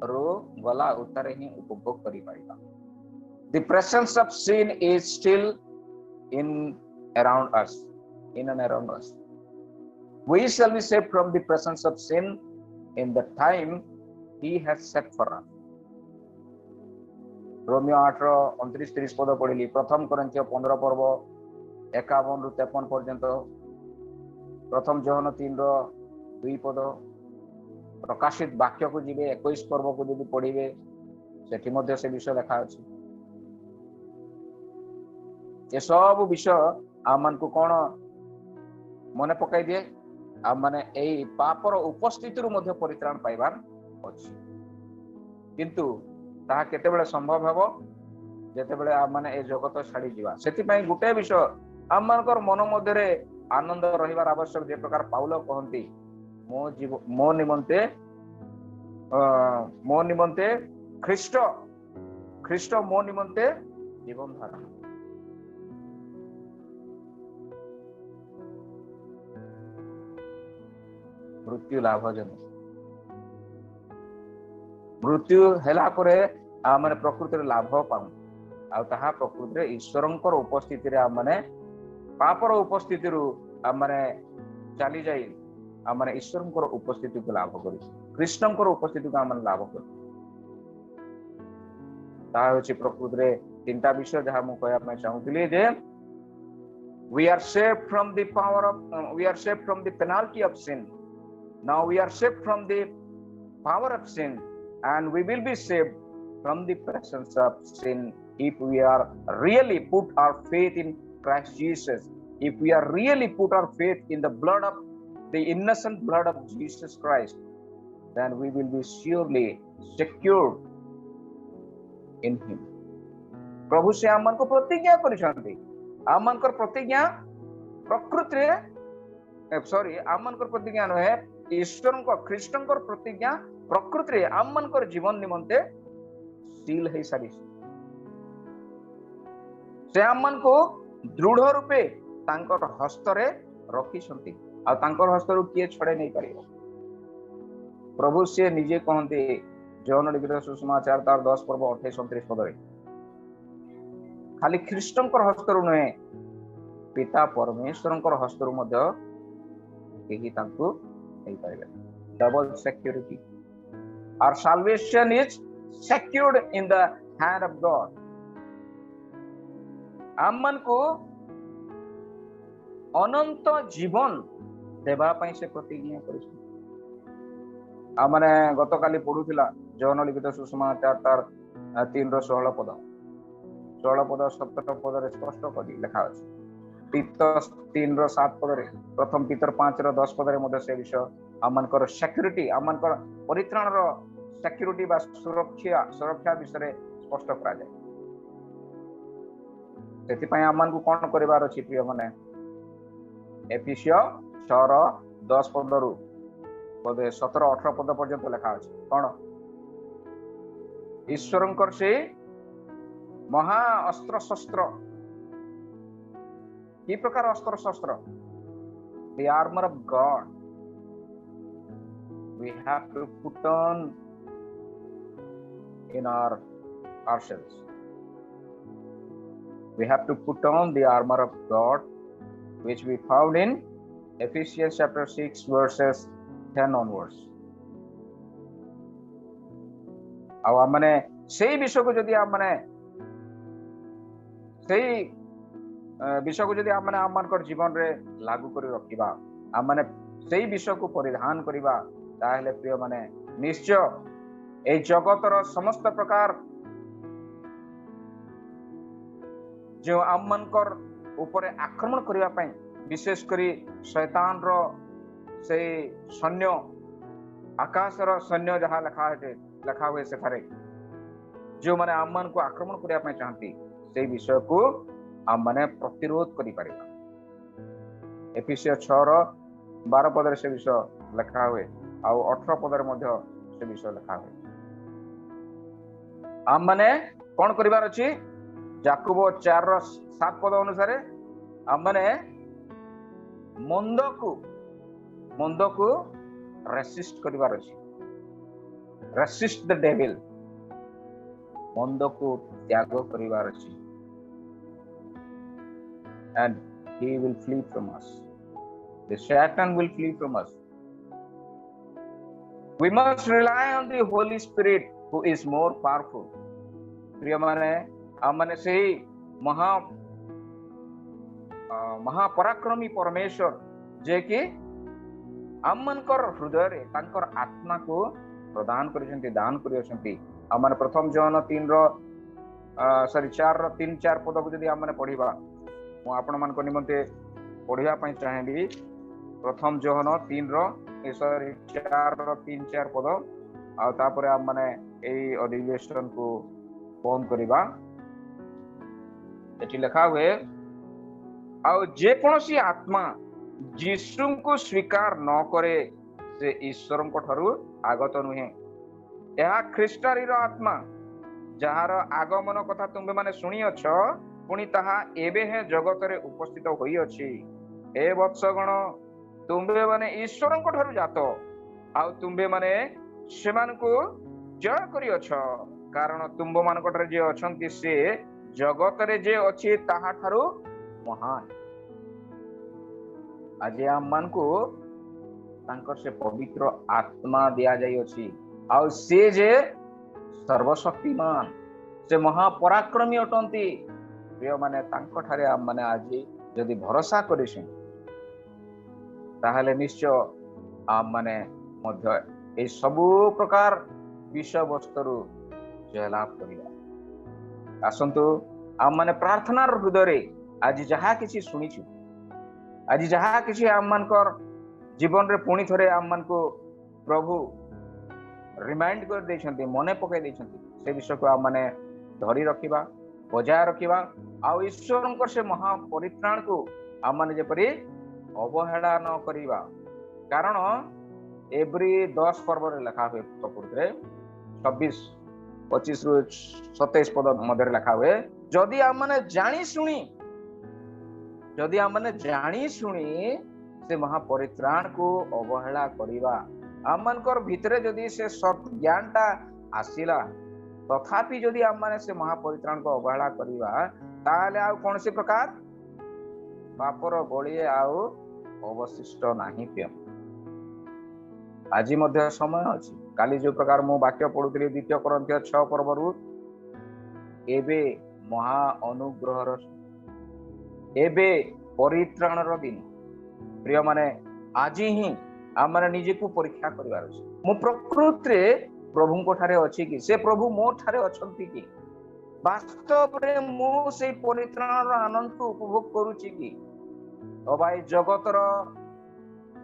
रो गला उतारे ही उपभोग करि पाइबा the presence of sin is still in around us in and around us we shall be saved from the presence of sin in the time he has set for us Romeo 8:29-30 पद पढ़िली प्रथम कोरिन्थियो 15 पर्व 51-53 पर्यंत प्रथम Johan 3:2 पद प्रकाशित वाक्य को जीवे 21 पर्व को जब पढ़िबे सेठी मध्य से विषय देखा अछि ये सब विषय आम मान को कौन मने पकाई दिए आम माने एई पापर उपस्थिति रु मध्य परित्राण पाइबार अछि किंतु ताहा केते बेले संभव हेबो जेते बेले आम माने ए जगत छाड़ी जीवा सेति पई गुटे विषय आम मानकर मन मध्य रे आनंद रहिबार आवश्यक जे प्रकार पाउल कहंती मो निमंते ख्रीष्ट मो निमंते जीवन धारण मृत्यु लाभजनक मृत्यु हेला परे माने प्रकृति लाभ पाऊ आ ताहा प्रकृति ईश्वरंकर उपस्थिति रे माने पापर उपस्थिति रु माने चली जाई माने ईश्वरंकर उपस्थिति को लाभ करी कृष्णंकर उपस्थिति को माने लाभ करी ता होची प्रकृति रे तीनटा विषय जहा मु कहया मैं चाहूतिली जे we are saved from the power of we are saved from the penalty of sin now we are saved from the power of sin and we will be saved from the presence of sin if we are really put our faith in Christ Jesus if we are really put our faith in the blood of the innocent blood of Jesus Christ then we will be surely secured in him प्रभु से हम को प्रतिज्ञा करिसंती आम मानकर प्रतिज्ञा प्रकृति sorry आम मानकर प्रतिज्ञा नुहे ईश्वर ख्रीष्टन प्रतिज्ञा प्रकृति आम मानकर जीवन निमंते सील है सारी से आम मान को दृढ़ रूपे तांकर हस्तरे रखिछंती आ तांकर हस्तरु किए छड़े नहीं पारिबो। प्रभु से निजे कहते जौन लिखित सुसमाचार तार 10 पर्व 28-29 पदरे खाली ख्रीष्टन हस्तरु नुहे पिता परमेश्वर हस्तरु मध्य केही तांको नहीं पाइबे। Double security our salvation is secured in the hand of God। आमन को अनंत जीवन देवा पई से प्रतिज्ञा करिस। आमने गतकाली पढुथिला जौन लिखित सुसमाचार तार 3:16 पद 17 पद रे स्पष्ट करी लिखा अछि। तीतस 3:7 पद रे प्रथम पीतर 5:10 पद रे मध्ये से विषय आमनकर सिक्योरिटी आमनकर परित्राण रो सिक्योरिटी बा सुरक्षा विषय स्पष्ट करा जाय। सेति पय आमन को कोन करिवार अछि प्रिय माने एफिसियो 6:10 पद रु पद 17-18 पद पर्यंत लिखा अछि। कोन ईश्वरंकर से महा अस्त्र शस्त्र की प्रकार अस्त्र शस्त्र the armour of God we have to put on in ourselves। we have to put on the armor of God which we found in Ephesians chapter 6 verses 10 onwards। आ माने सेही विषय को जदि आप माने सेही विषय को जदि आप माने आमनकर जीवन रे लागू करी रखिबा आ माने सेही विषय को परिधान करिबा ताहले प्रिय माने निश्चय ए जगतर समस्त प्रकार जो आमनकर ऊपर आक्रमण करिबा पई विशेष करी शैतान रो से सैन्य आकाश रो सैन्य जहां लिखा हुए सेठारे जो माने आमन को आक्रमण करिया पई चाहती से विषय को आम माने प्रतिरोध करि परिबा। एफिसियस 6:12 पद रे से विषय लिखा हुए आ 18 पद रे मध्ये से विषय लिखा हुए। आम माने कोन करिवार अछि याकूब 4:7 पद अनुसार आम माने मंद को रेसिस्ट करिवार अछि। रेसिस्ट द डेविल मंद को त्याग करिवार अछि and he will flee from us। the Satan will flee from us। we must rely on the Holy Spirit who is more powerful। प्रिय माने आमने से महापराक्रमी परमेश्वर जे कि आमनकर हृदय रे तांकर आत्मा को प्रदान करिसंती दान करिसंती। आमने प्रथम जॉन 4:3-4 पद को जदि आमने पढिबा मु आपण मान को निमंते पढिया पई चाहेबी। प्रथम जॉन 4:3-4 पद आ तापरे आम माने एई अधिवेशन को बंद करिबा। एठी लिखा हुए आ जे कोनोसी आत्मा यीशु को स्वीकार न करे से ईश्वर को ठरू आगत नुहे। यह ख्रीष्टारी रो आत्मा जहार आगमन कथा तुमे माने सुनी अछ पुनी ताहा एबे हे जगत रे उपस्थित होई अछि। ए वत्सगण तुमे माने ईश्वर को ठरू जात आ तुमे माने सेमान को जय करी अछ कारण तुम मान को जे अछंती से जगत रे जे अछि ताहा ठरू महान। आज आम मान को तांकर से पवित्र आत्मा दिया जाई अछि आ से जे सर्वशक्तिमान से महापराक्रमी अटंती। प्रिय माने तांको ठारे आम माने आज यदि भरोसा करिसु ताहले निश्चय आम माने मध्य ए सबु प्रकार विषय वस्तु जय लाभ करिया। आसंतु आम माने प्रार्थनार हृदय रे आज जहा किछि सुनिछु आज जहा किछि आम मानकर जीवन रे पुणी थरे आम मान को प्रभु रिमाइंड कर देछंती मने पके देछंती से विषय को आम माने धरी रखिबा बजाय रखिबा आ ईश्वर से महापरित्राण को आम मैंने जपरी अवहेला न करिबा। कारण एवरी 10 पर्व लिखा हुए प्रकृति 26-25 रु 27 पद मध्य लिखा हुए जदि आम मैंने जानी शुणी से महापरित्राण को अवहेला करिबा आम मानकर भितरे जदि से सत ज्ञानटा आसिला तथापि जदि आम माने से महापरित्राण को अवहेला करिबा ताले आ कौन से प्रकार पापर गोलिए आउ अवशिष्ट नाही प्रिय। आज मध्य समय अछि काली जो प्रकार मु वाक्य पढुतली 2 कोरिन्थियो 6 पर्वरु एबे महा अनुग्रहर एबे परित्राणर दिन प्रिय माने आज ही आम माने निजे को परीक्षा करिवार अछि मु प्रकृति रे प्रभु को ठारे अछि कि से प्रभु मो ठारे अछंती कि वास्तव रे मु से परित्राणर आनंद को उपभोग करूची कि अबाई जगतर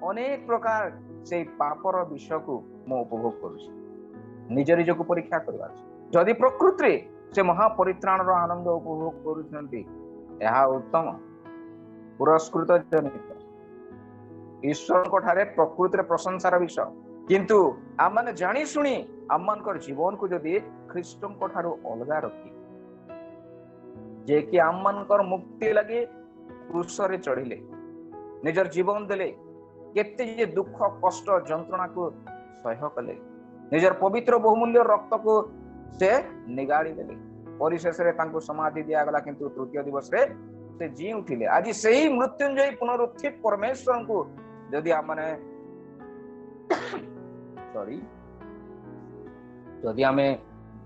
अनेक प्रकार से पापर विषय को मु उपभोग करूची निज को परीक्षा करिवार अछि जदि प्रकृति रे से महापरित्राणर आनंद उपभोग करूछंती यह उत्तम पुरस्कृत जनित ईश्वर को ठारे प्रकृति रे प्रशंसार विषय किंतु आम माने जानी सुनी आम मानकर जीवन को जदि ख्रीष्ट को ठारो अलगा रखी जे कि आम मानकर मुक्ति लगे क्रूस रे चढ़िले निजर जीवन देले केते जे दुख कष्ट जंत्रणा को सह्य कले निजर पवित्र बहुमूल्य रक्त को से निगाड़ी देले परिशेष रे तांको समाधि दिया गला किंतु तृतीय दिवस रे से जी उठिले आज सही मृत्युंजयी पुनरुत्थित परमेश्वर को यदि आम माने सॉरी यदि आम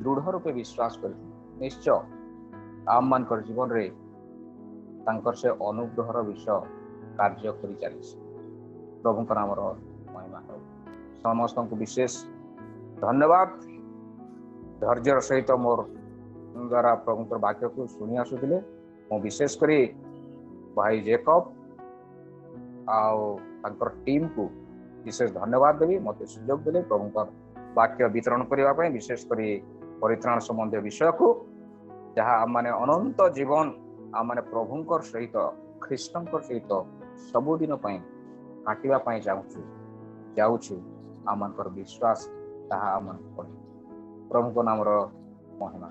दृढ़ रूपे विश्वास कर निश्चय आम मानकर जीवन रे तांकर से अनुग्रहर विषय कार्य करि चली प्रभु का नाम महिमा हो समस्त को विशेष धन्यवाद धैर्य सहित मोर द्वारा प्रभु वाक्य को शुणी आसुले मु विशेष करी भाई जेकब आउ टीम को विशेष धन्यवाद देवी मत सुजोग देले प्रभु का वाक्य वितरण करने विशेष करी परित्राण संबंधी विषय को जहाँ आम माने अनंत जीवन आम माने प्रभुंकर सहित ख्रीष्टंकर सहित सबुदिन काटिबा जाऊँ आम विश्वास ताहा आम प्रभु नाम महिमा।